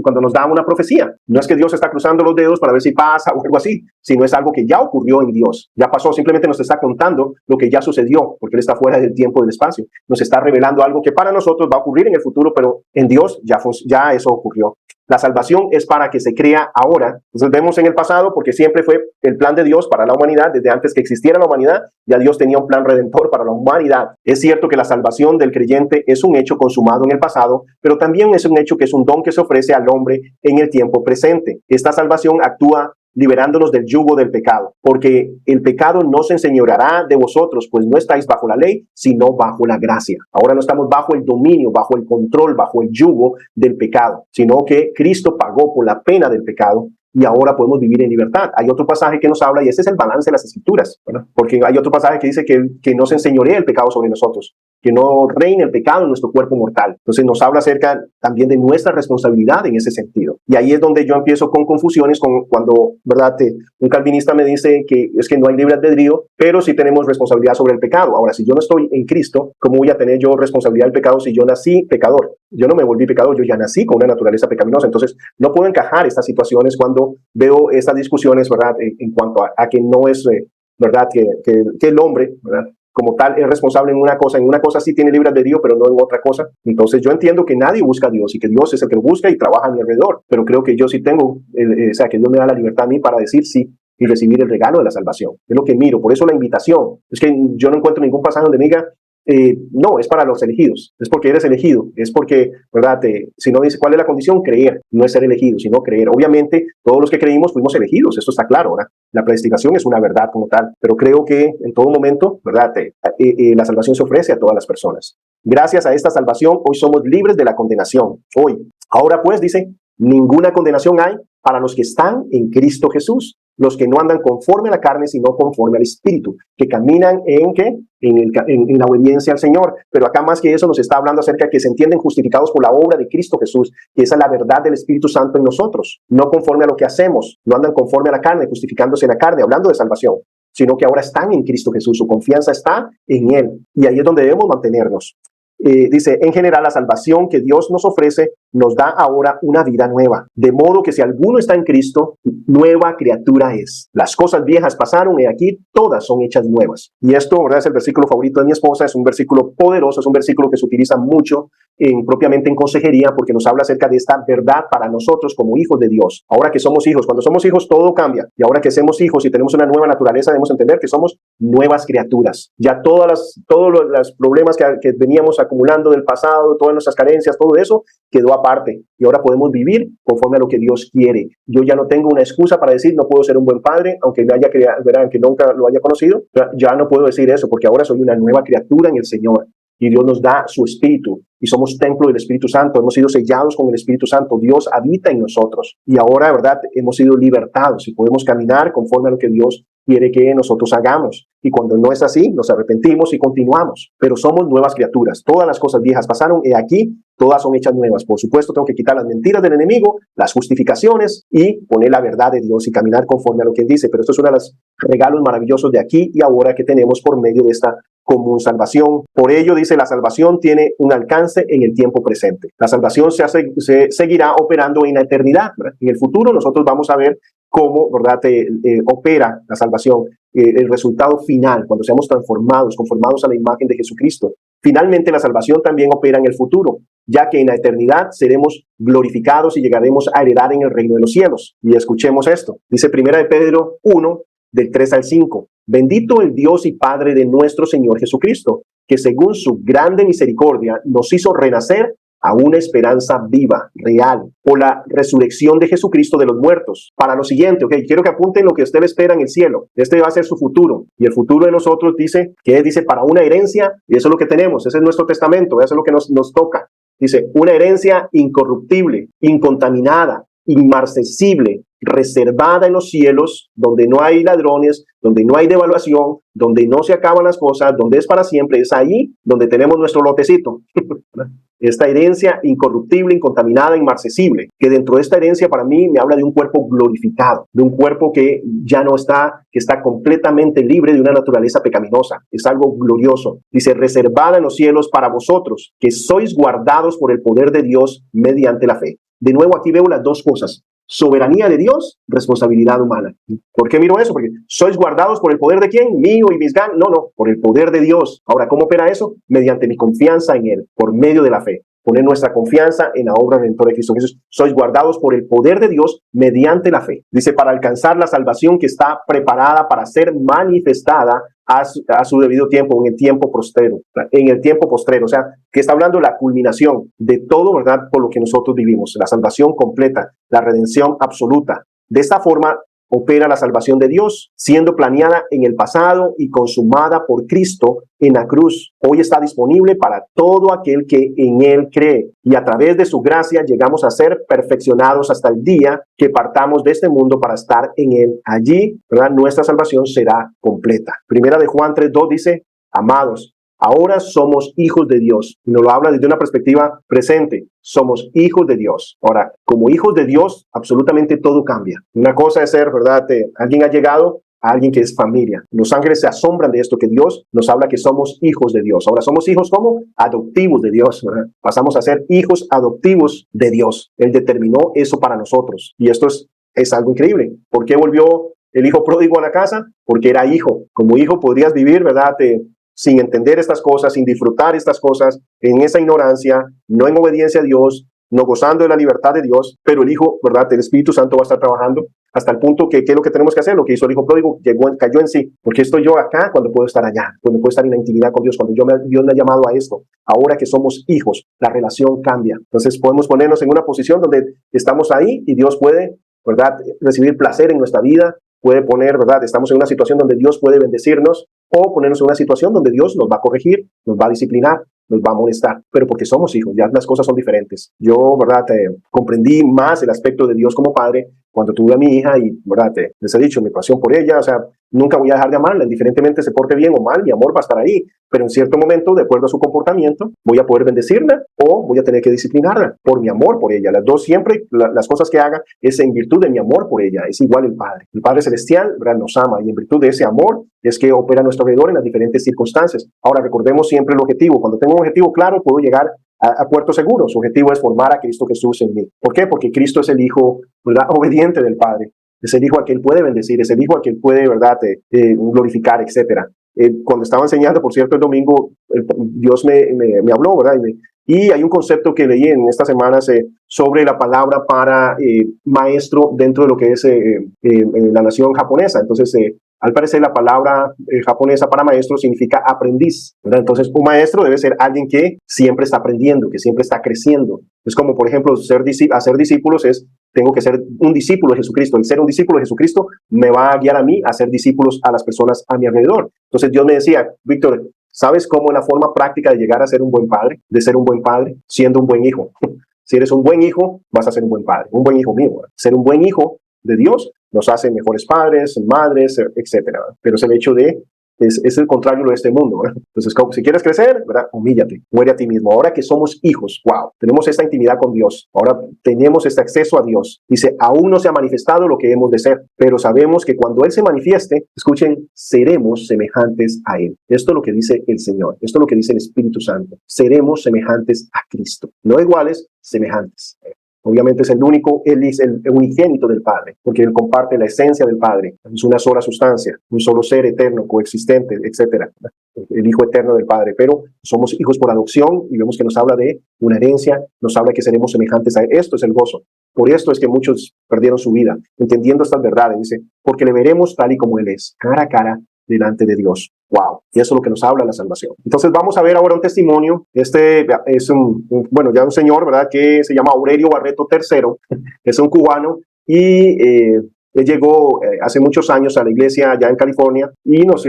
cuando nos da una profecía. No es que Dios está cruzando los dedos para ver si pasa o algo así, sino es algo que ya ocurrió en Dios. Ya pasó, simplemente nos está contando lo que ya sucedió, porque Él está fuera del tiempo y del espacio. Nos está revelando algo que para nosotros va a ocurrir en el futuro, pero en Dios ya eso ocurrió. La salvación es para que se crea ahora. Entonces vemos en el pasado, porque siempre fue el plan de Dios para la humanidad, desde antes que existiera la humanidad, ya Dios tenía un plan redentor para la humanidad. Es cierto que la salvación del creyente es un hecho consumado en el pasado, pero también es un hecho que es un don que se ofrece al hombre en el tiempo presente. Esta salvación actúa liberándonos del yugo del pecado, porque el pecado no se enseñoreará de vosotros, pues no estáis bajo la ley, sino bajo la gracia. Ahora no estamos bajo el dominio, bajo el control, bajo el yugo del pecado, sino que Cristo pagó por la pena del pecado y ahora podemos vivir en libertad. Hay otro pasaje que nos habla, y ese es el balance de las Escrituras, ¿verdad? Porque hay otro pasaje que dice que no se enseñorea el pecado sobre nosotros, que no reine el pecado en nuestro cuerpo mortal. Entonces nos habla acerca también de nuestra responsabilidad en ese sentido. Y ahí es donde yo empiezo con confusiones cuando, ¿verdad? Un calvinista me dice que es que no hay libre albedrío, pero sí tenemos responsabilidad sobre el pecado. Ahora, si yo no estoy en Cristo, ¿cómo voy a tener yo responsabilidad del pecado si yo nací pecador? Yo no me volví pecador, yo ya nací con una naturaleza pecaminosa. Entonces, no puedo encajar estas situaciones cuando veo estas discusiones, ¿verdad? En cuanto a que no es, ¿verdad? Que el hombre, ¿verdad? Como tal, es responsable en una cosa sí tiene libre albedrío, pero no en otra cosa. Entonces yo entiendo que nadie busca a Dios y que Dios es el que lo busca y trabaja a mi alrededor, pero creo que yo sí tengo, o sea, que Dios me da la libertad a mí para decir sí y recibir el regalo de la salvación. Es lo que miro, por eso la invitación. Es que yo no encuentro ningún pasaje donde me diga, no, es para los elegidos, es porque eres elegido, es porque, ¿verdad? Si no dice cuál es la condición, creer, no es ser elegido, sino creer. Obviamente, todos los que creímos fuimos elegidos, esto está claro, ¿verdad? La predestinación es una verdad como tal, pero creo que en todo momento, ¿verdad? La salvación se ofrece a todas las personas. Gracias a esta salvación, hoy somos libres de la condenación. Hoy, ahora pues, dice, ninguna condenación hay para los que están en Cristo Jesús, los que no andan conforme a la carne, sino conforme al Espíritu, que caminan en la obediencia al Señor. Pero acá más que eso nos está hablando acerca de que se entienden justificados por la obra de Cristo Jesús, que esa es la verdad del Espíritu Santo en nosotros, no conforme a lo que hacemos, no andan conforme a la carne, justificándose en la carne, hablando de salvación, sino que ahora están en Cristo Jesús, su confianza está en Él, y ahí es donde debemos mantenernos. Dice, en general, la salvación que Dios nos ofrece nos da ahora una vida nueva. De modo que si alguno está en Cristo, nueva criatura es. Las cosas viejas pasaron y aquí todas son hechas nuevas. Y esto, ¿verdad? Es el versículo favorito de mi esposa. Es un versículo poderoso, es un versículo que se utiliza mucho propiamente en consejería, porque nos habla acerca de esta verdad para nosotros como hijos de Dios. Ahora que somos hijos, cuando somos hijos todo cambia. Y ahora que somos hijos y tenemos una nueva naturaleza, debemos entender que somos nuevas criaturas. Ya todos los problemas que veníamos acumulando del pasado, todas nuestras carencias, todo eso quedó aparte. Y ahora podemos vivir conforme a lo que Dios quiere. Yo ya no tengo una excusa para decir no puedo ser un buen padre, aunque me haya creado, verán, que nunca lo haya conocido. Ya no puedo decir eso porque ahora soy una nueva criatura en el Señor. Y Dios nos da su Espíritu y somos templo del Espíritu Santo. Hemos sido sellados con el Espíritu Santo. Dios habita en nosotros. Y ahora, ¿verdad? Hemos sido libertados y podemos caminar conforme a lo que Dios quiere que nosotros hagamos. Y cuando no es así, nos arrepentimos y continuamos. Pero somos nuevas criaturas. Todas las cosas viejas pasaron y aquí todas son hechas nuevas. Por supuesto, tengo que quitar las mentiras del enemigo, las justificaciones y poner la verdad de Dios y caminar conforme a lo que Él dice. Pero esto es uno de los regalos maravillosos de aquí y ahora que tenemos por medio de esta común salvación. Por ello, dice, la salvación tiene un alcance en el tiempo presente. La salvación se seguirá operando en la eternidad, ¿verdad? En el futuro nosotros vamos a ver cómo, ¿verdad? Opera la salvación, el resultado final, cuando seamos transformados, conformados a la imagen de Jesucristo. Finalmente, la salvación también opera en el futuro, ya que en la eternidad seremos glorificados y llegaremos a heredar en el reino de los cielos. Y escuchemos esto. Dice 1 de Pedro 1, del 3 al 5. Bendito el Dios y Padre de nuestro Señor Jesucristo, que según su grande misericordia nos hizo renacer a una esperanza viva, real, por la resurrección de Jesucristo de los muertos. Para lo siguiente, quiero que apunten lo que usted espera en el cielo. Este va a ser su futuro. Y el futuro de nosotros dice para una herencia, y eso es lo que tenemos, ese es nuestro testamento, eso es lo que nos toca. Dice, una herencia incorruptible, incontaminada, inmarcesible, reservada en los cielos, donde no hay ladrones, donde no hay devaluación, donde no se acaban las cosas, donde es para siempre. Es ahí donde tenemos nuestro lotecito. Esta herencia incorruptible, incontaminada, inmarcesible, que dentro de esta herencia para mí me habla de un cuerpo glorificado, de un cuerpo que ya no está, que está completamente libre de una naturaleza pecaminosa. Es algo glorioso. Dice, reservada en los cielos para vosotros, que sois guardados por el poder de Dios mediante la fe. De nuevo aquí veo las dos cosas. Soberanía de Dios, responsabilidad humana. ¿Por qué miro eso? Porque sois guardados por el poder de ¿quién? Mío y mis ganas. No, por el poder de Dios. Ahora, ¿cómo opera eso? Mediante mi confianza en Él, por medio de la fe. Poner nuestra confianza en la obra redentora de Cristo Jesús. Sois guardados por el poder de Dios mediante la fe. Dice, para alcanzar la salvación que está preparada para ser manifestada a su debido tiempo, en el tiempo postrero. En el tiempo postrero, o sea, que está hablando de la culminación de todo, ¿verdad? Por lo que nosotros vivimos. La salvación completa, la redención absoluta. De esta forma, opera la salvación de Dios, siendo planeada en el pasado y consumada por Cristo en la cruz. Hoy está disponible para todo aquel que en Él cree. Y a través de su gracia llegamos a ser perfeccionados hasta el día que partamos de este mundo para estar en Él. Allí, ¿verdad? Nuestra salvación será completa. Primera de Juan 3:2 dice, amados, Ahora somos hijos de Dios. Y nos lo habla desde una perspectiva presente. Somos hijos de Dios. Ahora, como hijos de Dios, absolutamente todo cambia. Una cosa es ser, ¿verdad? Alguien ha llegado a alguien que es familia. Los ángeles se asombran de esto, que Dios nos habla que somos hijos de Dios. Ahora, somos hijos como adoptivos de Dios, ¿verdad? Pasamos a ser hijos adoptivos de Dios. Él determinó eso para nosotros. Y esto es algo increíble. ¿Por qué volvió el hijo pródigo a la casa? Porque era hijo. Como hijo podrías vivir, ¿verdad? Sin entender estas cosas, sin disfrutar estas cosas, en esa ignorancia, no en obediencia a Dios, no gozando de la libertad de Dios, pero el Hijo, ¿verdad? El Espíritu Santo va a estar trabajando hasta el punto que, ¿qué es lo que tenemos que hacer? Lo que hizo el Hijo pródigo, cayó en sí. Porque estoy yo acá cuando puedo estar allá, cuando puedo estar en la intimidad con Dios, cuando Dios me ha llamado a esto. Ahora que somos hijos, la relación cambia. Entonces podemos ponernos en una posición donde estamos ahí y Dios puede, ¿verdad? Recibir placer en nuestra vida, puede poner, ¿verdad? Estamos en una situación donde Dios puede bendecirnos o ponernos en una situación donde Dios nos va a corregir, nos va a disciplinar, nos va a molestar, pero porque somos hijos, ya las cosas son diferentes. Yo, ¿verdad? Comprendí más el aspecto de Dios como padre cuando tuve a mi hija y, ¿verdad? Les he dicho mi pasión por ella, o sea, nunca voy a dejar de amarla, indiferentemente se porte bien o mal, mi amor va a estar ahí, pero en cierto momento, de acuerdo a su comportamiento, voy a poder bendecirla o voy a tener que disciplinarla por mi amor por ella. Las dos siempre, las cosas que haga es en virtud de mi amor por ella, es igual el Padre. El Padre Celestial, ¿verdad? Nos ama y en virtud de ese amor es que opera a nuestro alrededor en las diferentes circunstancias. Ahora, recordemos siempre el objetivo. Cuando tengo un objetivo claro, puedo llegar a puerto seguro. Su objetivo es formar a Cristo Jesús en mí. ¿Por qué? Porque Cristo es el Hijo, ¿verdad? Obediente del Padre. Es el Hijo al que Él puede bendecir, es el Hijo al que Él puede, ¿verdad? Glorificar, etcétera. Cuando estaba enseñando, por cierto, el domingo, Dios me habló, ¿verdad? Y hay un concepto que leí en estas semanas sobre la palabra para maestro dentro de lo que es la nación japonesa. Entonces, al parecer, la palabra japonesa para maestro significa aprendiz, ¿verdad? Entonces, un maestro debe ser alguien que siempre está aprendiendo, que siempre está creciendo. Es como, por ejemplo, hacer discípulos tengo que ser un discípulo de Jesucristo. El ser un discípulo de Jesucristo me va a guiar a mí a ser discípulos a las personas a mi alrededor. Entonces, Dios me decía, Víctor, ¿sabes cómo es la forma práctica de llegar a ser un buen padre? De ser un buen padre, siendo un buen hijo. Si eres un buen hijo, vas a ser un buen padre, un buen hijo mío. ¿Verdad? Ser un buen hijo de Dios nos hace mejores padres, madres, etcétera. Pero es el hecho es el contrario de este mundo, ¿verdad? Entonces, si quieres crecer, ¿verdad? Humíllate, muere a ti mismo. Ahora que somos hijos, wow, tenemos esta intimidad con Dios. Ahora tenemos este acceso a Dios. Dice, aún no se ha manifestado lo que hemos de ser, pero sabemos que cuando Él se manifieste, escuchen, seremos semejantes a Él. Esto es lo que dice el Señor. Esto es lo que dice el Espíritu Santo. Seremos semejantes a Cristo. No iguales, semejantes. Obviamente es Él es el unigénito del Padre, porque Él comparte la esencia del Padre. Es una sola sustancia, un solo ser eterno, coexistente, etcétera. El Hijo eterno del Padre. Pero somos hijos por adopción y vemos que nos habla de una herencia, nos habla que seremos semejantes a Él. Esto es el gozo. Por esto es que muchos perdieron su vida, entendiendo estas verdades. Dice, porque le veremos tal y como Él es, cara a cara, delante de Dios. Wow. Y eso es lo que nos habla la salvación. Entonces vamos a ver ahora un testimonio. Este es un señor, ¿verdad? Que se llama Aurelio Barreto III. Es un cubano y él llegó hace muchos años a la iglesia allá en California y nos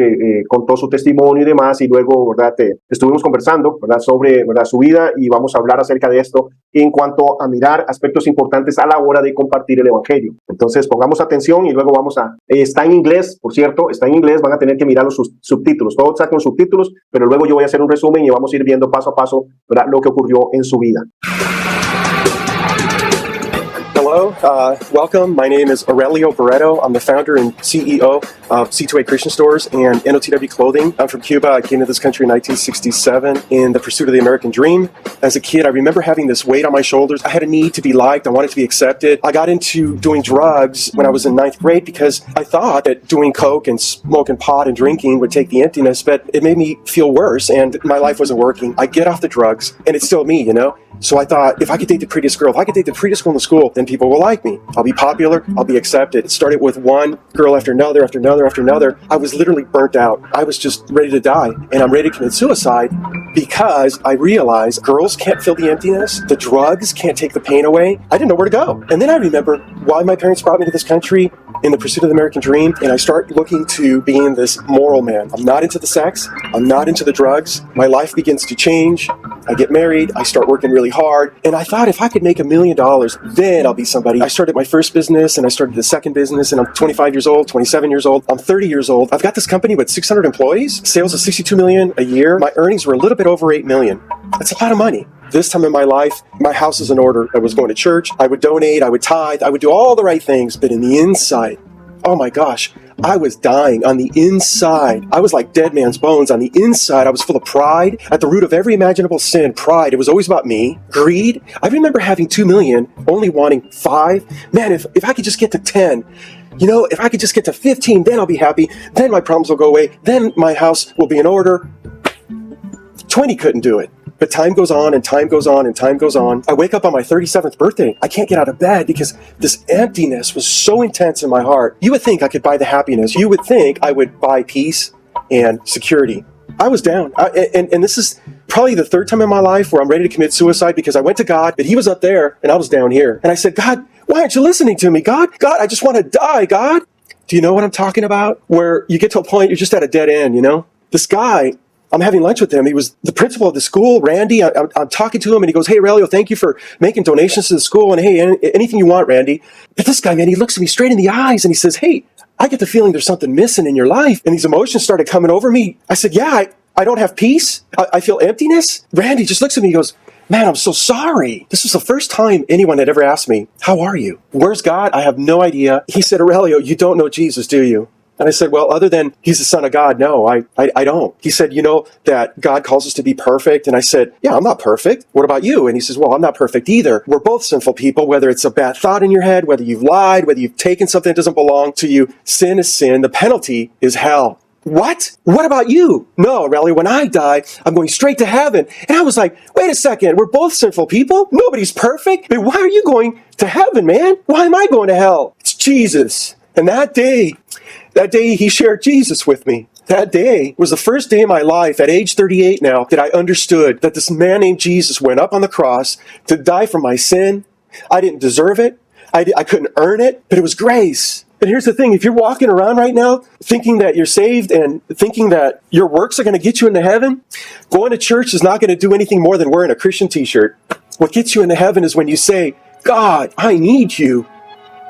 contó su testimonio y demás, y luego, ¿verdad? Estuvimos conversando, ¿verdad? Sobre, ¿verdad? Su vida, y vamos a hablar acerca de esto en cuanto a mirar aspectos importantes a la hora de compartir el evangelio. Entonces pongamos atención y luego está en inglés, por cierto, está en inglés, van a tener que mirar los subtítulos, todo está con subtítulos, pero luego yo voy a hacer un resumen y vamos a ir viendo paso a paso, ¿verdad? Lo que ocurrió en su vida. Hello, welcome. My name is Aurelio Barreto. I'm the founder and CEO of C2A Christian Stores and NOTW Clothing. I'm from Cuba. I came to this country in 1967 in the pursuit of the American dream. As a kid, I remember having this weight on my shoulders. I had a need to be liked. I wanted to be accepted. I got into doing drugs when I was in 9th grade because I thought that doing coke and smoking pot and drinking would take the emptiness, but it made me feel worse and my life wasn't working. I get off the drugs and it's still me, you know? So I thought, if I could date the prettiest girl, if I could date the prettiest girl in the school, then people will like me. I'll be popular. I'll be accepted. It started with one girl after another, after another, after another. I was literally burnt out. I was just ready to die. And I'm ready to commit suicide because I realized girls can't fill the emptiness. The drugs can't take the pain away. I didn't know where to go. And then I remember why my parents brought me to this country in the pursuit of the American dream. And I start looking to being this moral man. I'm not into the sex. I'm not into the drugs. My life begins to change. I get married, I start working really hard, and I thought if I could make $1 million, then I'll be somebody. I started my first business, and I started the second business, and I'm 25 years old, 27 years old, I'm 30 years old. I've got this company with 600 employees, sales of $62 million a year. My earnings were a little bit over $8 million. That's a lot of money. This time in my life, my house is in order. I was going to church, I would donate, I would tithe, I would do all the right things, but in the inside, oh my gosh, I was dying on the inside. I was like dead man's bones. On the inside, I was full of pride. At the root of every imaginable sin, pride. It was always about me. Greed. I remember having 2 million, only wanting 5. Man, if I could just get to 10, if I could just get to 15, then I'll be happy. Then my problems will go away. Then my house will be in order. 20 couldn't do it. But time goes on and time goes on and time goes on. I wake up on my 37th birthday. I can't get out of bed because this emptiness was so intense in my heart. You would think I could buy the happiness. You would think I would buy peace and security. I was down. And this is probably the third time in my life where I'm ready to commit suicide because I went to God, but he was up there and I was down here. And I said, God, why aren't you listening to me? God, I just want to die, God. Do you know what I'm talking about? Where you get to a point, you're just at a dead end, This guy, I'm having lunch with him. He was the principal of the school, Randy. I'm talking to him and he goes, hey, Aurelio, thank you for making donations to the school. And hey, anything you want, Randy. But this guy, man, he looks at me straight in the eyes and he says, hey, I get the feeling there's something missing in your life. And these emotions started coming over me. I said, yeah, I don't have peace. I feel emptiness. Randy just looks at me and goes, man, I'm so sorry. This was the first time anyone had ever asked me, how are you? Where's God? I have no idea. He said, Aurelio, you don't know Jesus, do you? And I said, well, other than he's the son of God, no, I don't. He said, that God calls us to be perfect. And I said, yeah, I'm not perfect. What about you? And he says, well, I'm not perfect either. We're both sinful people, whether it's a bad thought in your head, whether you've lied, whether you've taken something that doesn't belong to you. Sin is sin. The penalty is hell. What? What about you? No, Aurelio, when I die, I'm going straight to heaven. And I was like, wait a second, we're both sinful people. Nobody's perfect. But why are you going to heaven, man? Why am I going to hell? It's Jesus. And that day, he shared Jesus with me. That day was the first day in my life at age 38 now that I understood that this man named Jesus went up on the cross to die for my sin. I didn't deserve it. I couldn't earn it, but it was grace. And here's the thing, if you're walking around right now thinking that you're saved and thinking that your works are going to get you into heaven, going to church is not going to do anything more than wearing a Christian t-shirt. What gets you into heaven is when you say, God, I need you.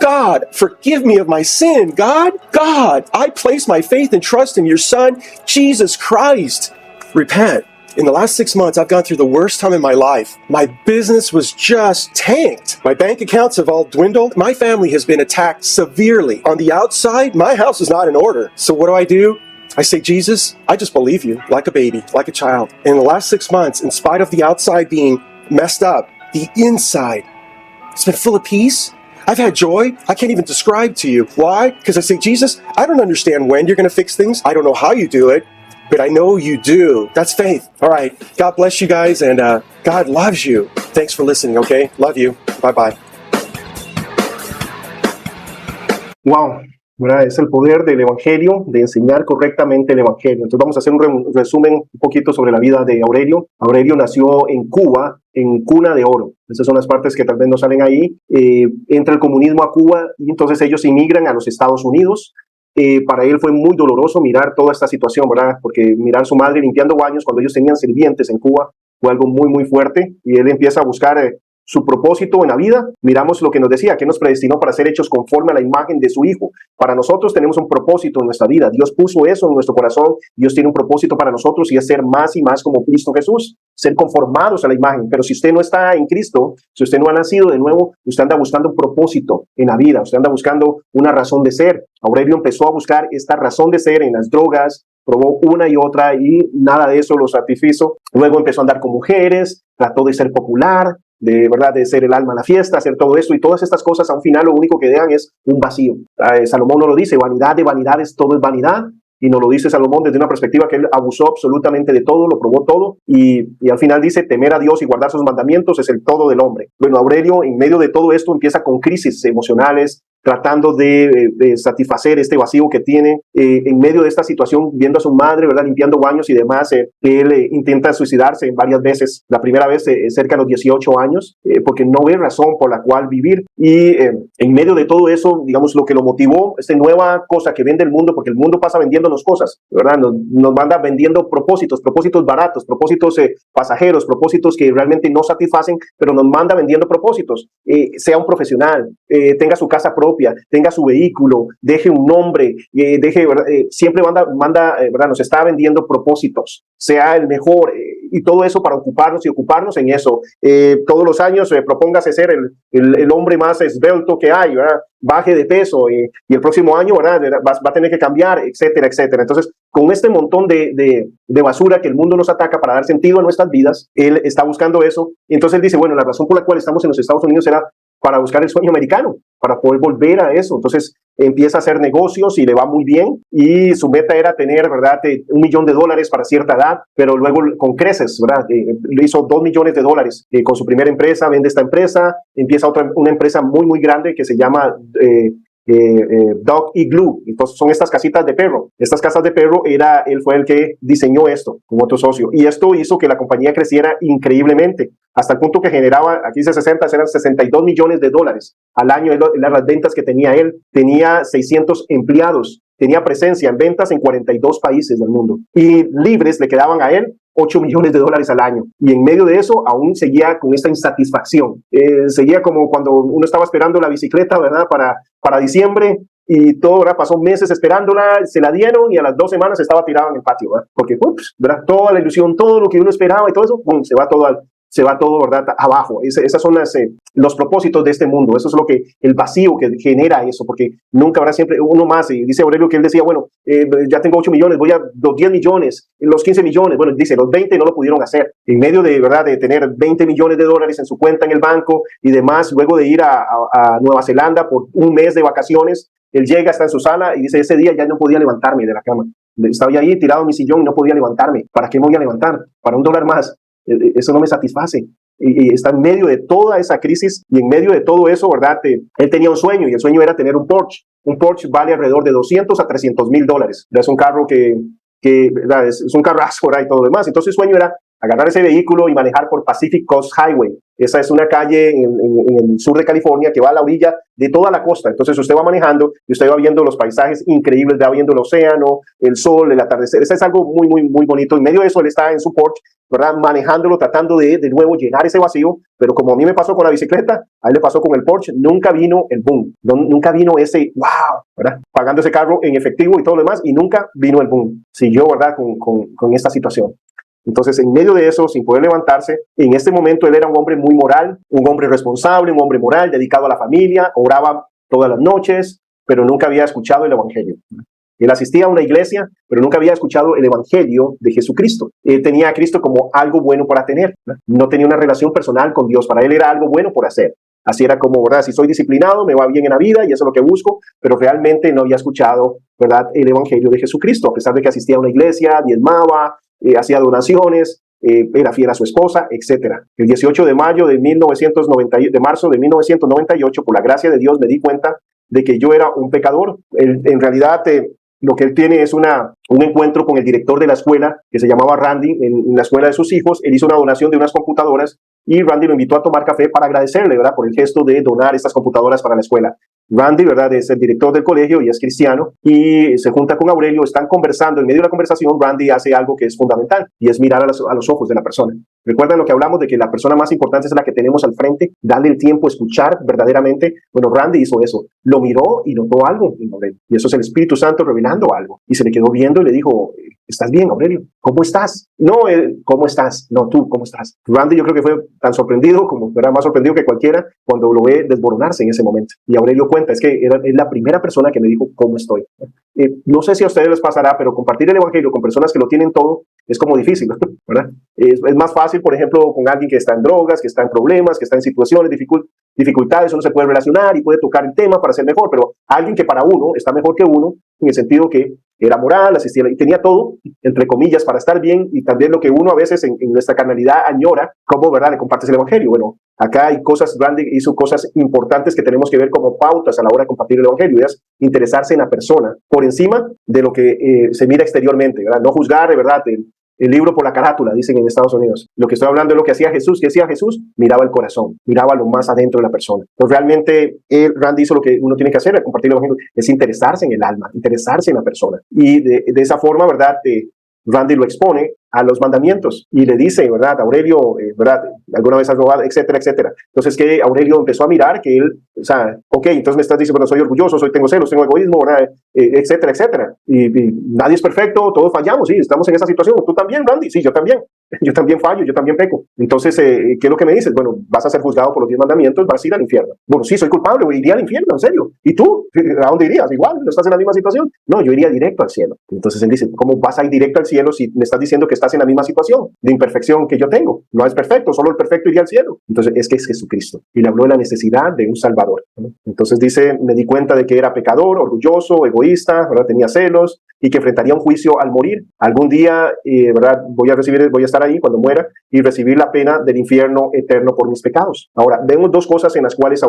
God, forgive me of my sin. God, I place my faith and trust in your Son, Jesus Christ. Repent. In the last 6 months, I've gone through the worst time in my life. My business was just tanked. My bank accounts have all dwindled. My family has been attacked severely. On the outside, my house is not in order. So what do? I say, Jesus, I just believe you like a baby, like a child. In the last 6 months, in spite of the outside being messed up, the inside, it's been full of peace. I've had joy I can't even describe to you. Why? Because I say, Jesus, I don't understand when you're going to fix things. I don't know how you do it, but I know you do. That's faith. All right. God bless you guys, and God loves you. Thanks for listening, okay? Love you. Bye-bye. Wow. ¿Verdad? Es el poder del Evangelio, de enseñar correctamente el Evangelio. Entonces vamos a hacer un resumen un poquito sobre la vida de Aurelio. Aurelio nació en Cuba, en cuna de oro. Esas son las partes que tal vez no salen ahí. Entra el comunismo a Cuba y entonces ellos inmigran a los Estados Unidos. Para él fue muy doloroso mirar toda esta situación, ¿verdad? Porque mirar a su madre limpiando baños cuando ellos tenían sirvientes en Cuba fue algo muy, muy fuerte. Y él empieza a buscar su propósito en la vida. Miramos lo que nos decía, que nos predestinó para ser hechos conforme a la imagen de su Hijo. Para nosotros tenemos un propósito en nuestra vida. Dios puso eso en nuestro corazón. Dios tiene un propósito para nosotros y es ser más y más como Cristo Jesús, ser conformados a la imagen. Pero si usted no está en Cristo, si usted no ha nacido de nuevo, usted anda buscando un propósito en la vida, usted anda buscando una razón de ser. Aurelio empezó a buscar esta razón de ser en las drogas, probó una y otra y nada de eso lo satisfizo. Luego empezó a andar con mujeres, trató de ser popular, de ser el alma a la fiesta, hacer todo esto, y todas estas cosas a un final lo único que dejan es un vacío. Salomón nos lo dice, vanidad de vanidades, todo es vanidad, y nos lo dice Salomón desde una perspectiva que él abusó absolutamente de todo, lo probó todo, y al final dice, temer a Dios y guardar sus mandamientos es el todo del hombre. Bueno, Aurelio en medio de todo esto empieza con crisis emocionales, tratando de satisfacer este vacío que tiene en medio de esta situación, viendo a su madre, ¿verdad? Limpiando baños y demás. Él intenta suicidarse varias veces. La primera vez cerca de los 18 años, porque no ve razón por la cual vivir. Y en medio de todo eso, digamos, lo que lo motivó, esta nueva cosa que vende el mundo, porque el mundo pasa vendiéndonos cosas, ¿verdad? Nos manda vendiendo propósitos baratos, propósitos pasajeros, propósitos que realmente no satisfacen, pero nos manda vendiendo propósitos. Sea un profesional, tenga su casa propia, tenga su vehículo, deje un nombre, siempre ¿verdad? Nos está vendiendo propósitos, sea el mejor, y todo eso para ocuparnos en eso. Todos los años propóngase ser el hombre más esbelto que hay, ¿verdad? Baje de peso y el próximo año, ¿verdad? Va a tener que cambiar, etcétera, etcétera. Entonces, con este montón de basura que el mundo nos ataca para dar sentido a nuestras vidas, él está buscando eso. Y entonces él dice, bueno, la razón por la cual estamos en los Estados Unidos era para buscar el sueño americano, para poder volver a eso. Entonces empieza a hacer negocios y le va muy bien, y su meta era tener, ¿verdad?, $1 millón para cierta edad, pero luego con creces, ¿verdad? Le hizo $2 millones con su primera empresa, vende esta empresa, empieza una empresa muy, muy grande que se llama Dog Igloo. Entonces son estas casitas de perro. Estas casas de perro, él fue el que diseñó esto con otro socio, y esto hizo que la compañía creciera increíblemente, hasta el punto que generaba, aquí dice 60, eran $62 millones al año, las ventas que tenía él. Tenía 600 empleados, tenía presencia en ventas en 42 países del mundo, y libres le quedaban a él $8 millones al año. Y en medio de eso aún seguía con esta insatisfacción. Seguía como cuando uno estaba esperando la bicicleta, ¿verdad?, para diciembre, y todo, ¿verdad? Pasó meses esperándola, se la dieron, y a las 2 semanas estaba tirado en el patio, ¿verdad? Porque, ¿verdad?, toda la ilusión, todo lo que uno esperaba y todo eso, se va todo, ¿verdad?, abajo. Esas son los propósitos de este mundo. Eso es lo que, el vacío que genera eso, porque nunca habrá siempre uno más. Y dice Aurelio que él decía, bueno, ya tengo 8 millones, voy a los 10 millones, los 15 millones. Bueno, dice, los 20 no lo pudieron hacer. En medio de, ¿verdad?, de tener $20 millones en su cuenta en el banco y demás, luego de ir a Nueva Zelanda por un mes de vacaciones, él llega, está en su sala y dice, ese día ya no podía levantarme de la cama. Estaba ahí tirado en mi sillón y no podía levantarme. ¿Para qué me voy a levantar? Para $1 más. Eso no me satisface. Y está en medio de toda esa crisis, y en medio de todo eso, ¿verdad? Él tenía un sueño, y el sueño era tener un Porsche. Un Porsche vale alrededor de $200 a $300,000. Es un carro ¿verdad?, es un carrazo, ¿verdad?, y todo lo demás. Entonces el sueño era agarrar ese vehículo y manejar por Pacific Coast Highway. Esa es una calle en el sur de California que va a la orilla de toda la costa. Entonces usted va manejando y usted va viendo los paisajes increíbles, va viendo el océano, el sol, el atardecer. Eso es algo muy, muy, muy bonito. En medio de eso él está en su Porsche, ¿verdad?, manejándolo, tratando de nuevo llenar ese vacío. Pero como a mí me pasó con la bicicleta, a él le pasó con el Porsche, nunca vino el boom, nunca vino ese wow, ¿verdad?, pagando ese carro en efectivo y todo lo demás, y nunca vino el boom. Siguió, ¿verdad?, con esta situación. Entonces, en medio de eso, sin poder levantarse, en este momento él era un hombre muy moral, un hombre responsable, un hombre moral, dedicado a la familia, oraba todas las noches, pero nunca había escuchado el evangelio. Él asistía a una iglesia, pero nunca había escuchado el evangelio de Jesucristo. Él tenía a Cristo como algo bueno para tener, ¿no? No tenía una relación personal con Dios. Para él era algo bueno por hacer. Así era como, ¿verdad?, si soy disciplinado, me va bien en la vida y eso es lo que busco, pero realmente no había escuchado, ¿verdad?, el evangelio de Jesucristo, a pesar de que asistía a una iglesia, diezmaba, hacía donaciones, era fiel a su esposa, etc. El 18 de marzo de 1998, por la gracia de Dios, me di cuenta de que yo era un pecador. En realidad, lo que él tiene es un encuentro con el director de la escuela, que se llamaba Randy, en la escuela de sus hijos. Él hizo una donación de unas computadoras, y Randy lo invitó a tomar café para agradecerle, ¿verdad?, por el gesto de donar estas computadoras para la escuela. Randy, ¿verdad?, es el director del colegio y es cristiano, y se junta con Aurelio, están conversando. En medio de la conversación, Randy hace algo que es fundamental, y es mirar a los ojos de la persona. ¿Recuerdan lo que hablamos de que la persona más importante es la que tenemos al frente? Darle el tiempo a escuchar verdaderamente. Bueno, Randy hizo eso. Lo miró y notó algo en Aurelio. Y eso es el Espíritu Santo revelando algo. Y se le quedó viendo y le dijo, ¿estás bien, Aurelio? ¿Cómo estás? No, ¿cómo estás? No, tú, ¿cómo estás? Randy yo creo que fue tan sorprendido, como era más sorprendido que cualquiera, cuando lo ve desboronarse en ese momento. Y Aurelio cuenta, es la primera persona que me dijo cómo estoy. No sé si a ustedes les pasará, pero compartir el evangelio con personas que lo tienen todo es como difícil, ¿verdad? Es más fácil, por ejemplo, con alguien que está en drogas, que está en problemas, que está en situaciones, dificultades, uno se puede relacionar y puede tocar el tema para ser mejor, pero alguien que para uno está mejor que uno, en el sentido que era moral, asistía y tenía todo, entre comillas, para estar bien, y también lo que uno a veces en nuestra carnalidad añora, cómo, ¿verdad?, le compartes el evangelio. Bueno, acá hay cosas, Randy hizo cosas importantes que tenemos que ver como pautas a la hora de compartir el evangelio, y es interesarse en la persona por encima de lo que se mira exteriormente, ¿verdad? No juzgar, de verdad, el libro por la carátula, dicen en Estados Unidos. Lo que estoy hablando es lo que hacía Jesús. ¿Qué hacía Jesús? Miraba el corazón, miraba lo más adentro de la persona. Entonces realmente Randy hizo lo que uno tiene que hacer al compartir el evangelio, es interesarse en el alma, interesarse en la persona. Y de esa forma, ¿verdad?, Randy lo expone a los mandamientos y le dice, ¿verdad?, Aurelio, ¿verdad?, alguna vez has robado, etcétera, etcétera. Entonces que Aurelio empezó a mirar que él, o sea, ok, entonces me estás diciendo, bueno, soy orgulloso, tengo celos, tengo egoísmo, ¿verdad?, etcétera, etcétera. Y nadie es perfecto, todos fallamos, sí, estamos en esa situación. Tú también, Randy, sí, yo también. Yo también fallo, yo también peco. Entonces, ¿qué es lo que me dices? Bueno, vas a ser juzgado por los 10 mandamientos, vas a ir al infierno. Bueno, sí, soy culpable, iría al infierno, en serio. ¿Y tú? ¿A dónde irías? Igual, ¿no estás en la misma situación? No, yo iría directo al cielo. Entonces él dice, ¿cómo vas a ir directo al cielo si me estás diciendo que estás en la misma situación de imperfección que yo tengo? No es perfecto, solo el perfecto iría al cielo. Entonces es que es Jesucristo. Y le habló de la necesidad de un Salvador. Entonces dice, me di cuenta de que era pecador, orgulloso, egoísta, ¿verdad?, tenía celos, y que enfrentaría un juicio al morir. Algún día, ¿verdad?, voy a estar ahí cuando muera y recibir la pena del infierno eterno por mis pecados. Ahora, vemos dos cosas en las cuales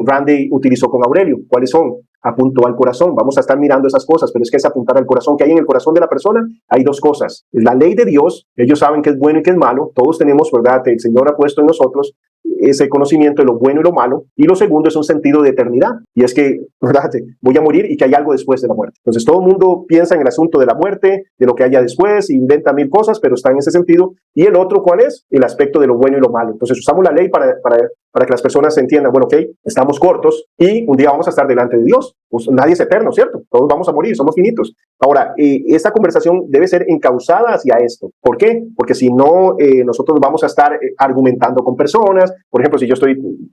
Randy utilizó con Aurelio. ¿Cuáles son? Apuntó al corazón. Vamos a estar mirando esas cosas, pero es que es apuntar al corazón. ¿Que hay en el corazón de la persona? Hay dos cosas. La ley de Dios, ellos saben qué es bueno y qué es malo. Todos tenemos, ¿verdad?, el Señor ha puesto en nosotros ese conocimiento de lo bueno y lo malo. Y lo segundo es un sentido de eternidad. Y es que, ¿verdad?, voy a morir y que hay algo después de la muerte. Entonces todo el mundo piensa en el asunto de la muerte, de lo que haya después, inventa mil cosas, pero está en ese sentido. Y el otro, ¿cuál es? El aspecto de lo bueno y lo malo. Entonces usamos la ley para que las personas entiendan, bueno, ok, estamos cortos y un día vamos a estar delante de Dios. Pues nadie es eterno, ¿cierto? Todos vamos a morir, somos finitos. Ahora, esta conversación debe ser encauzada hacia esto. ¿Por qué? Porque si no, nosotros vamos a estar argumentando con personas. Por ejemplo, si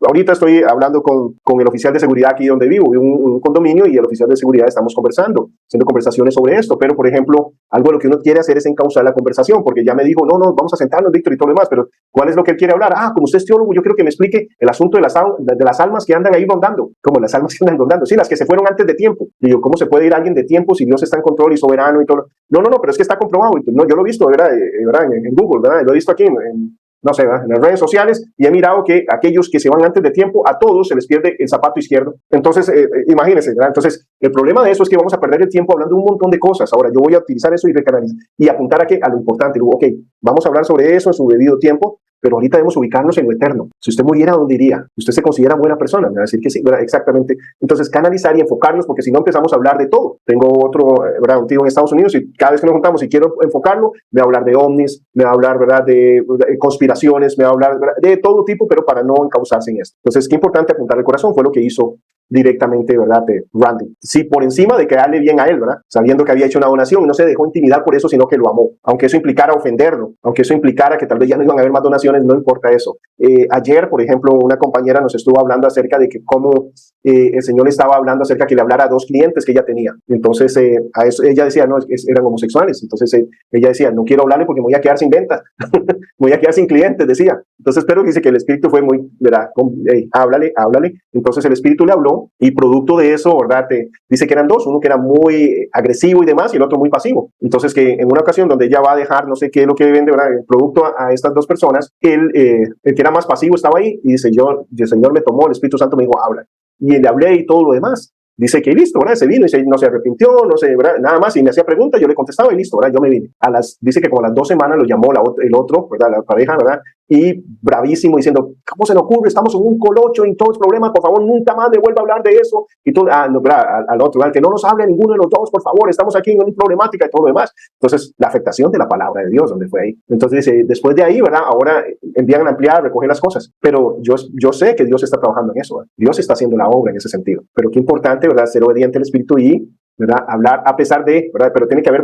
ahorita estoy hablando con el oficial de seguridad aquí donde vivo, un condominio, y el oficial de seguridad estamos conversando, haciendo conversaciones sobre esto. Pero, por ejemplo, algo de lo que uno quiere hacer es encauzar la conversación, porque ya me dijo, no, vamos a sentarnos, Víctor, y todo lo demás, pero ¿cuál es lo que él quiere hablar? Como usted es teólogo, yo quiero que me explique el asunto de las almas que andan ahí rondando. ¿Cómo las almas que andan rondando? Sí, las que se fueron antes de tiempo. Y yo, ¿cómo se puede ir alguien de tiempo si Dios está en control y soberano y todo? No, pero es que está comprobado. No, yo lo he visto, ¿verdad? En Google, ¿verdad? Lo he visto aquí no sé, ¿verdad?, en las redes sociales, y he mirado que aquellos que se van antes de tiempo, a todos se les pierde el zapato izquierdo. Entonces, imagínense, ¿verdad? Entonces, el problema de eso es que vamos a perder el tiempo hablando de un montón de cosas. Ahora, yo voy a utilizar eso y recanalizar y apuntar a lo importante. Digo, ok, vamos a hablar sobre eso en su debido tiempo, pero ahorita debemos ubicarnos en lo eterno. Si usted muriera, ¿a dónde iría? ¿Usted se considera buena persona? Me va a decir que sí, ¿verdad? Exactamente. Entonces, canalizar y enfocarnos, porque si no empezamos a hablar de todo. Tengo otro, ¿verdad?, un tío en Estados Unidos, y cada vez que nos juntamos y quiero enfocarlo, me va a hablar de ovnis, me va a hablar, ¿verdad?, de conspiraciones, me va a hablar, ¿verdad?, de todo tipo, pero para no encauzarse en esto. Entonces, qué importante apuntar el corazón, fue lo que hizo directamente, ¿verdad?, de Randy. Sí, por encima de quedarle bien a él, ¿verdad?, sabiendo que había hecho una donación, y no se dejó intimidar por eso, sino que lo amó. Aunque eso implicara ofenderlo, aunque eso implicara que tal vez ya no iban a haber más donaciones, no importa eso. Ayer, por ejemplo, una compañera nos estuvo hablando acerca de que cómo el Señor estaba hablando acerca que le hablara a 2 clientes que ella tenía. Entonces, a eso ella decía, no, eran homosexuales. Entonces, ella decía, no quiero hablarle porque me voy a quedar sin ventas, me voy a quedar sin clientes, decía. Entonces, pero dice que el Espíritu fue muy, ¿verdad?, hey, háblale. Entonces, el Espíritu le habló, y producto de eso, ¿verdad?, dice que eran 2, uno que era muy agresivo y demás, y el otro muy pasivo. Entonces, que en una ocasión donde ella va a dejar, no sé qué es lo que vende, ¿verdad?, el producto a estas 2 personas, el que era más pasivo estaba ahí, y dice, el Señor me tomó, el Espíritu Santo me dijo, habla. Y le hablé y todo lo demás. Dice que listo, ¿verdad? Se vino y no se arrepintió, no sé, ¿verdad?, nada más, y me hacía preguntas, yo le contestaba y listo, ¿verdad? Yo me vine. Dice que como a las 2 semanas lo llamó el otro, ¿verdad?, la pareja, ¿verdad?, y bravísimo diciendo, ¿cómo se le ocurre? Estamos en un colocho y todos los problemas, por favor, nunca más me vuelva a hablar de eso. Y tú, no, al otro, ¿verdad?, que no nos hable a ninguno de los dos, por favor, estamos aquí en una problemática y todo lo demás. Entonces, la afectación de la palabra de Dios, donde fue ahí. Entonces dice, después de ahí, ¿verdad?, ahora envían a ampliar, recoger las cosas. Pero yo sé que Dios está trabajando en eso, ¿verdad? Dios está haciendo la obra en ese sentido. Pero qué importante, ¿verdad?, ser obediente al Espíritu y, ¿verdad?, hablar a pesar de, ¿verdad?, pero tiene que haber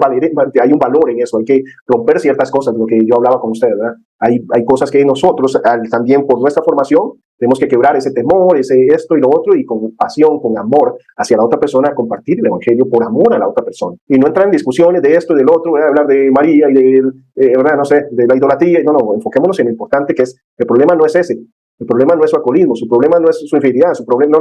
hay un valor en eso, hay que romper ciertas cosas, lo que yo hablaba con ustedes, ¿verdad? Hay cosas que nosotros también por nuestra formación tenemos que quebrar ese temor, esto y lo otro, y con pasión, con amor hacia la otra persona, compartir el evangelio por amor a la otra persona. Y no entrar en discusiones de esto y del otro, ¿verdad?, hablar de María y ¿verdad?, no sé, de la idolatría. No, enfoquémonos en lo importante que es, el problema no es ese. El problema no es su alcoholismo, su problema no es su infidelidad, su problema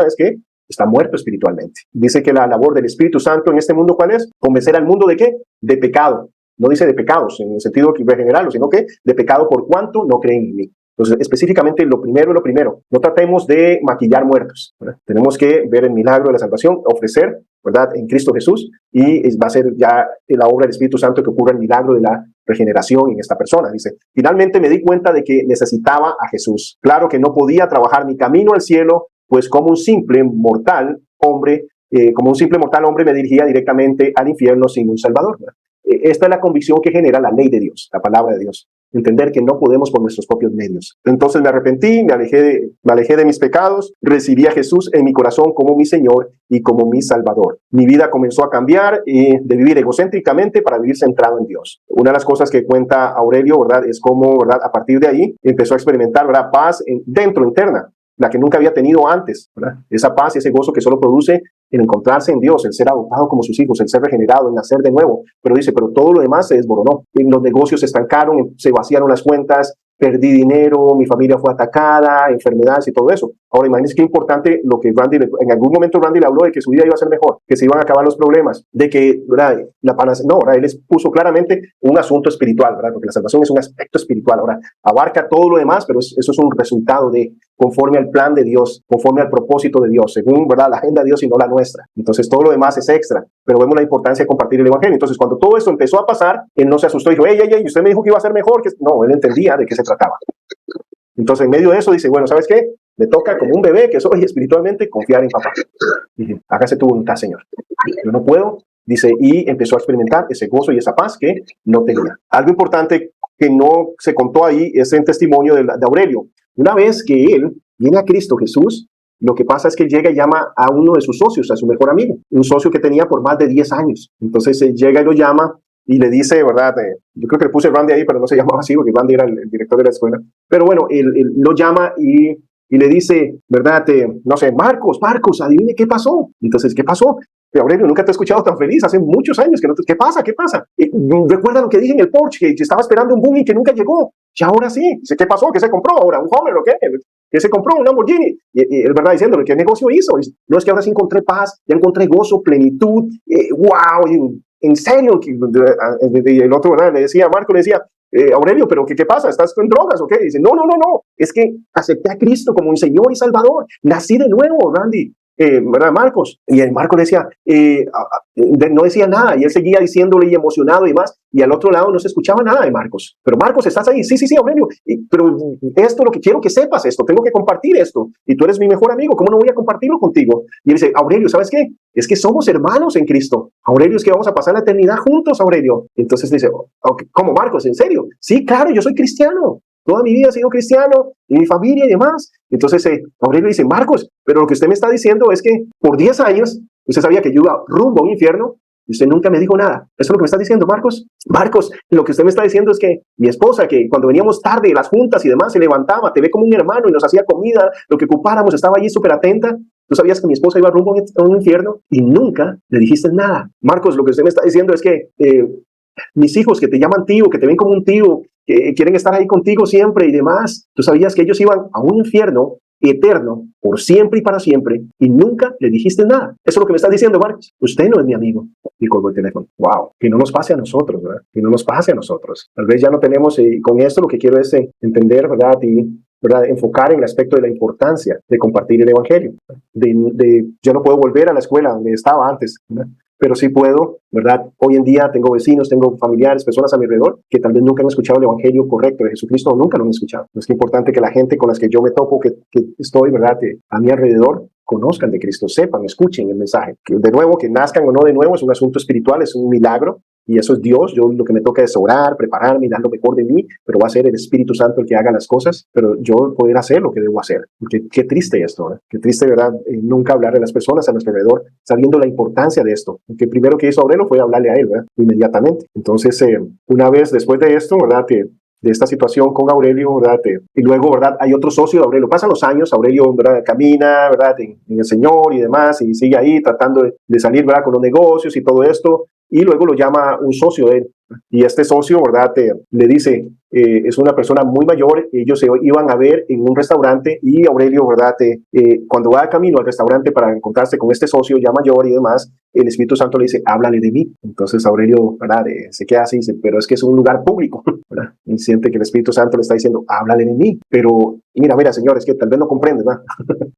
es que está muerto espiritualmente. Dice que la labor del Espíritu Santo en este mundo, ¿cuál es? Convencer al mundo ¿de qué? De pecado. No dice de pecados en el sentido general, sino que de pecado por cuanto no creen en mí. Entonces, específicamente, lo primero es lo primero. No tratemos de maquillar muertos, ¿verdad? Tenemos que ver el milagro de la salvación, ofrecer, ¿verdad?, en Cristo Jesús, y va a ser ya la obra del Espíritu Santo que ocurra el milagro de la regeneración en esta persona. Dice, finalmente me di cuenta de que necesitaba a Jesús. Claro que no podía trabajar mi camino al cielo, pues como un simple mortal hombre me dirigía directamente al infierno sin un Salvador, ¿verdad? Esta es la convicción que genera la ley de Dios, la palabra de Dios. Entender que no podemos por nuestros propios medios. Entonces me arrepentí, me alejé de mis pecados, recibí a Jesús en mi corazón como mi Señor y como mi Salvador. Mi vida comenzó a cambiar de vivir egocéntricamente para vivir centrado en Dios. Una de las cosas que cuenta Aurelio, ¿verdad?, es cómo, ¿verdad?, a partir de ahí empezó a experimentar, ¿verdad?, paz interna, la que nunca había tenido antes, ¿verdad? Esa paz y ese gozo que solo produce el encontrarse en Dios, el ser adoptado como sus hijos, el ser regenerado, el nacer de nuevo. Pero dice, pero todo lo demás se desmoronó. Los negocios se estancaron, se vaciaron las cuentas, perdí dinero, mi familia fue atacada, enfermedades y todo eso. Ahora imagínense qué importante lo que en algún momento Randy le habló de que su vida iba a ser mejor, que se iban a acabar los problemas, de que, ¿verdad?, él les puso claramente un asunto espiritual, ¿verdad?, porque la salvación es un aspecto espiritual. Ahora abarca todo lo demás, pero eso es un resultado de conforme al plan de Dios, conforme al propósito de Dios, según, ¿verdad?, la agenda de Dios y no la nuestra. Entonces todo lo demás es extra, pero vemos la importancia de compartir el evangelio. Entonces cuando todo esto empezó a pasar, él no se asustó y dijo, ey, usted me dijo que iba a ser mejor. No, él entendía de qué se trataba. Entonces en medio de eso dice, bueno, ¿sabes qué? Me toca como un bebé que soy espiritualmente confiar en papá. Dije, hágase tu voluntad, Señor. Yo no puedo, dice, y empezó a experimentar ese gozo y esa paz que no tenía. Algo importante que no se contó ahí es el testimonio de Aurelio. Una vez que él viene a Cristo Jesús, lo que pasa es que él llega y llama a uno de sus socios, a su mejor amigo, un socio que tenía por más de 10 años. Entonces él llega y lo llama y le dice, ¿verdad? Yo creo que le puse Randy ahí, pero no se llamaba así porque Randy era el director de la escuela. Pero bueno, él lo llama y le dice, ¿verdad? No sé, Marcos, adivine qué pasó. Entonces, ¿qué pasó? Aurelio, nunca te he escuchado tan feliz, hace muchos años que no te... ¿Qué pasa? Recuerda lo que dije en el Porsche, que estaba esperando un buggy que nunca llegó. Y ahora sí. Dice, ¿qué pasó? ¿Qué se compró ahora? ¿Un Hummer o qué? ¿Qué se compró? ¿Un Lamborghini? Y él, ¿verdad?, diciéndole, ¿qué negocio hizo? Dice, no, es que ahora sí encontré paz, ya encontré gozo, plenitud. ¡Wow! ¿En serio? Y el otro, ¿verdad?, le decía, Marco le decía, Aurelio, ¿pero qué pasa? ¿Estás con drogas o qué? Dice, no. Es que acepté a Cristo como mi Señor y Salvador. Nací de nuevo, Randy. ¿Verdad, Marcos? Y el Marcos le decía, no decía nada, y él seguía diciéndole y emocionado y demás, y al otro lado no se escuchaba nada de Marcos. Pero Marcos, ¿estás ahí? Sí, Aurelio, pero esto, lo que quiero que sepas esto, tengo que compartir esto, y tú eres mi mejor amigo, ¿cómo no voy a compartirlo contigo? Y él dice, Aurelio, ¿sabes qué? Es que somos hermanos en Cristo. Aurelio, es que vamos a pasar la eternidad juntos, Aurelio. Entonces dice, okay, ¿cómo, Marcos? ¿En serio? Sí, claro, yo soy cristiano. Toda mi vida he sido cristiano, y mi familia y demás. Entonces Aurelio dice, Marcos, pero lo que usted me está diciendo es que por 10 años usted sabía que yo iba rumbo a un infierno y usted nunca me dijo nada. ¿Eso es lo que me está diciendo, Marcos? Marcos, lo que usted me está diciendo es que mi esposa, que cuando veníamos tarde de las juntas y demás, se levantaba, te ve como un hermano y nos hacía comida, lo que ocupáramos, estaba allí súper atenta. Tú sabías que mi esposa iba rumbo a un infierno y nunca le dijiste nada. Marcos, lo que usted me está diciendo es que mis hijos que te llaman tío, que te ven como un tío, que quieren estar ahí contigo siempre y demás, tú sabías que ellos iban a un infierno eterno, por siempre y para siempre, y nunca le dijiste nada. Eso es lo que me está diciendo, Marcos. Usted no es mi amigo. Y colgó el teléfono. Wow, que no nos pase a nosotros, ¿verdad? Que no nos pase a nosotros. Tal vez ya no tenemos, con esto lo que quiero es entender, ¿verdad? Y ¿verdad?, enfocar en el aspecto de la importancia de compartir el evangelio. Yo no puedo volver a la escuela donde estaba antes, ¿verdad?, pero sí puedo, ¿verdad? Hoy en día tengo vecinos, tengo familiares, personas a mi alrededor que tal vez nunca han escuchado el evangelio correcto de Jesucristo o nunca lo han escuchado. Es importante que la gente con las que yo me topo, que estoy, ¿verdad?, a mi alrededor, conozcan de Cristo, sepan, escuchen el mensaje. Que de nuevo, que nazcan o no de nuevo, es un asunto espiritual, es un milagro. Y eso es Dios. Yo lo que me toca es orar, prepararme, dar lo mejor de mí, pero va a ser el Espíritu Santo el que haga las cosas, pero yo poder hacer lo que debo hacer. Qué triste esto, ¿eh? Qué triste, ¿verdad? Nunca hablar a las personas a nuestro alrededor, sabiendo la importancia de esto. Que primero que hizo Aurelio fue hablarle a él, ¿verdad?, inmediatamente. Entonces, una vez después de esto, ¿verdad?, que de esta situación con Aurelio, ¿verdad? Y luego, ¿verdad? Hay otro socio de Aurelio. Pasan los años, Aurelio, ¿verdad? Camina, ¿verdad? En el Señor y demás, y sigue ahí tratando de salir, ¿verdad? Con los negocios y todo esto. Y luego lo llama un socio de él. Y este socio, ¿verdad? Le dice, es una persona muy mayor, ellos se iban a ver en un restaurante y Aurelio, ¿verdad? Cuando va de camino al restaurante para encontrarse con este socio ya mayor y demás, el Espíritu Santo le dice, háblale de mí. Entonces Aurelio, ¿verdad? Se queda así, dice, pero es que es un lugar público, ¿verdad? Y siente que el Espíritu Santo le está diciendo, háblale de mí. Pero mira, señores, que tal vez no comprenden, ¿verdad?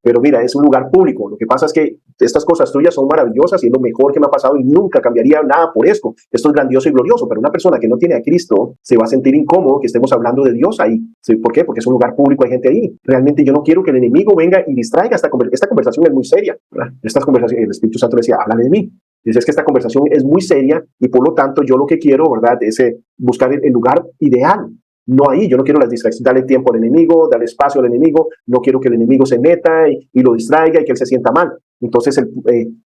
Pero mira, es un lugar público. Lo que pasa es que estas cosas tuyas son maravillosas y es lo mejor que me ha pasado y nunca cambiaría nada por esto. Esto es grandioso y glorioso, pero una persona que no tiene a Cristo se va a sentir incómodo que estemos hablando de Dios ahí. ¿Sí? ¿Por qué? Porque es un lugar público, hay gente ahí. Realmente yo no quiero que el enemigo venga y distraiga esta conversación. Es muy seria, ¿verdad? Esta conversación, el Espíritu Santo le decía, háblale de mí. Dice, es que esta conversación es muy seria y por lo tanto yo lo que quiero, ¿verdad? Es buscar el lugar ideal. No ahí, yo no quiero las distracciones, darle tiempo al enemigo, darle espacio al enemigo, no quiero que el enemigo se meta y lo distraiga y que él se sienta mal. Entonces,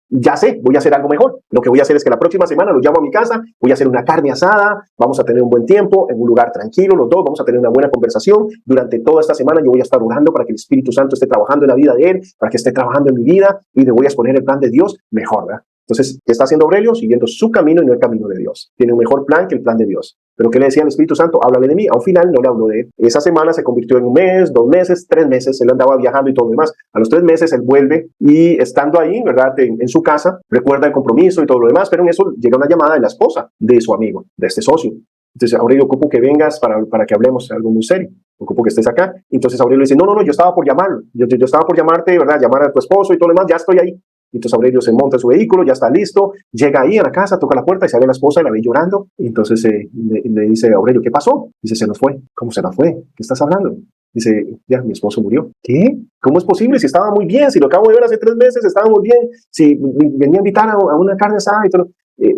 ya sé, voy a hacer algo mejor. Lo que voy a hacer es que la próxima semana lo llamo a mi casa, voy a hacer una carne asada, vamos a tener un buen tiempo, en un lugar tranquilo los dos, vamos a tener una buena conversación. Durante toda esta semana yo voy a estar orando para que el Espíritu Santo esté trabajando en la vida de él, para que esté trabajando en mi vida y le voy a exponer el plan de Dios mejor, ¿verdad? Entonces, ¿qué está haciendo Aurelio? Siguiendo su camino y no el camino de Dios. Tiene un mejor plan que el plan de Dios. Pero ¿qué le decía al Espíritu Santo? Háblale de mí. Al final no le habló de él. Esa semana se convirtió en 1 mes, 2 meses, 3 meses. Él andaba viajando y todo lo demás. A los 3 meses él vuelve y estando ahí, ¿verdad? En su casa, recuerda el compromiso y todo lo demás. Pero en eso llega una llamada de la esposa de su amigo, de este socio. Entonces, Aurelio, ocupo que vengas para que hablemos de algo muy serio. Ocupo que estés acá. Entonces Aurelio dice, no, yo estaba por llamarlo. Yo estaba por llamarte, ¿verdad? Llamar a tu esposo y todo lo demás. Ya estoy ahí. Entonces Aurelio se monta en su vehículo, ya está listo, llega ahí a la casa, toca la puerta y sale la esposa y la ve llorando. Y entonces le dice a Aurelio, ¿qué pasó? Dice, se nos fue. ¿Cómo se nos fue? ¿Qué estás hablando? Dice, ya, mi esposo murió. ¿Qué? ¿Cómo es posible? Si estaba muy bien, si lo acabo de ver hace 3 meses, estaba muy bien, si venía a invitar a una carne asada y todo.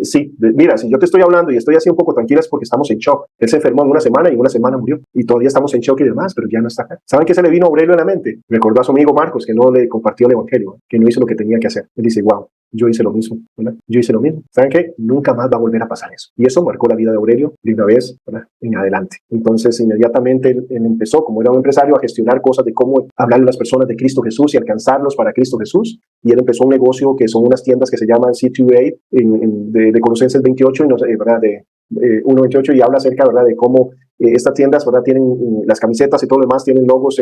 Sí, mira, si yo te estoy hablando y estoy así un poco tranquila es porque estamos en shock. Él se enfermó en 1 semana y en 1 semana murió. Y todavía estamos en shock y demás, pero ya no está acá. ¿Saben qué se le vino a Aurelio en la mente? Recordó a su amigo Marcos que no le compartió el evangelio, que no hizo lo que tenía que hacer. Él dice, wow, yo hice lo mismo, ¿verdad? Yo hice lo mismo. ¿Saben qué? Nunca más va a volver a pasar eso. Y eso marcó la vida de Aurelio de una vez, ¿verdad? En adelante. Entonces, inmediatamente él empezó, como era un empresario, a gestionar cosas de cómo hablarle a las personas de Cristo Jesús y alcanzarlos para Cristo Jesús. Y él empezó un negocio que son unas tiendas que se llaman C2A de Colosenses 28, ¿verdad? De 1.28 y habla acerca, ¿verdad? De cómo estas tiendas, ¿verdad? Tienen las camisetas y todo lo demás, tienen logos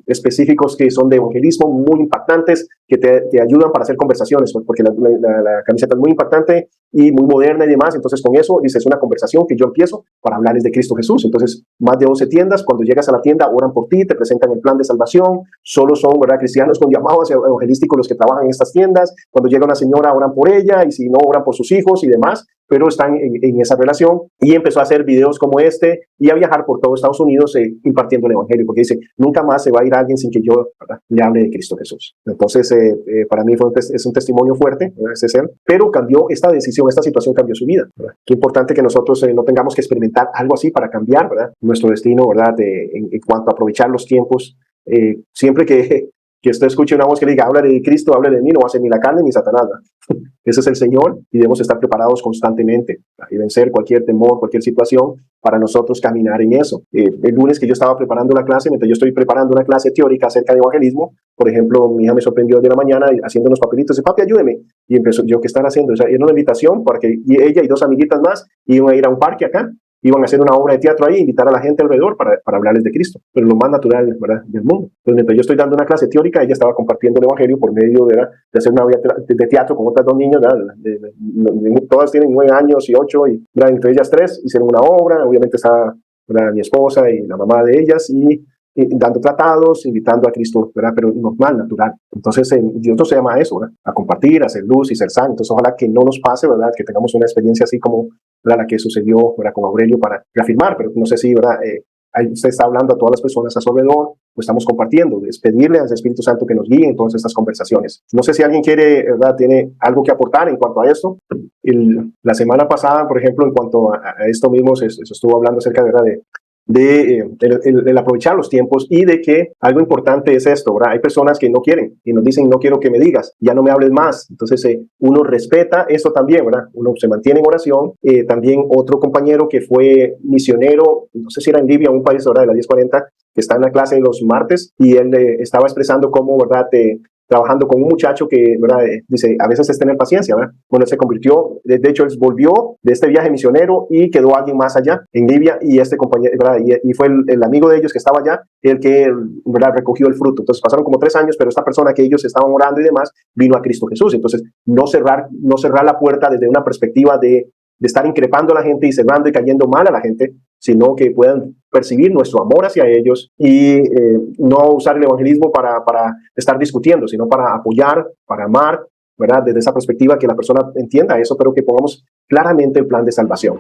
específicos que son de evangelismo muy impactantes, que te ayudan para hacer conversaciones, porque la camiseta es muy impactante y muy moderna y demás. Entonces con eso dices, es una conversación que yo empiezo para hablarles de Cristo Jesús. Entonces más de 11 tiendas, cuando llegas a la tienda oran por ti, te presentan el plan de salvación. Solo son, ¿verdad? Cristianos con llamados evangelísticos los que trabajan en estas tiendas. Cuando llega una señora oran por ella y si no oran por sus hijos y demás, pero están en esa relación. Y empezó a hacer videos como este y a viajar por todo Estados Unidos impartiendo el evangelio, porque dice, nunca más se va a ir alguien sin que yo, ¿verdad?, le hable de Cristo Jesús. Entonces para mí es un testimonio fuerte, ¿verdad? Ese ser, pero cambió esta decisión, esta situación cambió su vida, ¿verdad? Qué importante que nosotros no tengamos que experimentar algo así para cambiar, ¿verdad?, nuestro destino, ¿verdad?, en cuanto a aprovechar los tiempos. Siempre que usted escuche una voz que le diga, habla de Cristo, habla de mí, no va a ser ni la carne ni Satanás, ¿verdad? Ese es el Señor y debemos estar preparados constantemente y vencer cualquier temor, cualquier situación para nosotros caminar en eso. El lunes que yo estaba preparando la clase, mientras yo estoy preparando una clase teórica acerca de evangelismo, por ejemplo, mi hija me sorprendió de la mañana haciendo unos papelitos de papi, ayúdeme. Y empezó, ¿yo qué estar haciendo? O sea, era una invitación para que ella y 2 amiguitas más iban a ir a un parque acá. Iban a hacer una obra de teatro ahí, invitar a la gente alrededor para hablarles de Cristo, pero lo más natural, ¿verdad?, del mundo. Entonces, mientras yo estoy dando una clase teórica, ella estaba compartiendo el evangelio por medio de hacer una obra de teatro con otras 2 niñas, todas tienen 9 años y 8, y entre ellas 3 hicieron una obra. Obviamente está, ¿verdad?, mi esposa y la mamá de ellas, y dando tratados, invitando a Cristo, ¿verdad?, pero normal, natural. Entonces, Dios se llama a eso, ¿verdad?, a compartir, a hacer luz y ser santo. Entonces, ojalá que no nos pase, ¿verdad?, que tengamos una experiencia así como la que sucedió, ¿verdad?, con Aurelio, para reafirmar, pero no sé si, ¿verdad?, usted está hablando a todas las personas a su alrededor, pues estamos compartiendo, es pedirle al Espíritu Santo que nos guíe en todas estas conversaciones. No sé si alguien quiere, ¿verdad?, tiene algo que aportar en cuanto a esto. La semana pasada, por ejemplo, en cuanto a esto mismo, se estuvo hablando acerca, ¿verdad?, de el aprovechar los tiempos y de que algo importante es esto, ¿verdad? Hay personas que no quieren y nos dicen, no quiero que me digas, ya no me hables más. Entonces uno respeta eso también, ¿verdad? Uno se mantiene en oración. También otro compañero que fue misionero, no sé si era en Libia, un país, ¿verdad? De la 1040, que está en la clase de los martes, y él estaba expresando cómo, ¿verdad? Trabajando con un muchacho que, ¿verdad? Dice, a veces es tener paciencia, ¿verdad? Bueno, se convirtió, de hecho, él volvió de este viaje misionero y quedó alguien más allá en Libia, y este compañero, ¿verdad? Y fue el amigo de ellos que estaba allá, el que, ¿verdad? Recogió el fruto. Entonces pasaron como 3 años, pero esta persona que ellos estaban orando y demás, vino a Cristo Jesús. Entonces, no cerrar la puerta desde una perspectiva de estar increpando a la gente y cerrando y cayendo mal a la gente, sino que puedan percibir nuestro amor hacia ellos y no usar el evangelismo para estar discutiendo, sino para apoyar, para amar, ¿verdad? Desde esa perspectiva que la persona entienda eso, pero que pongamos claramente el plan de salvación.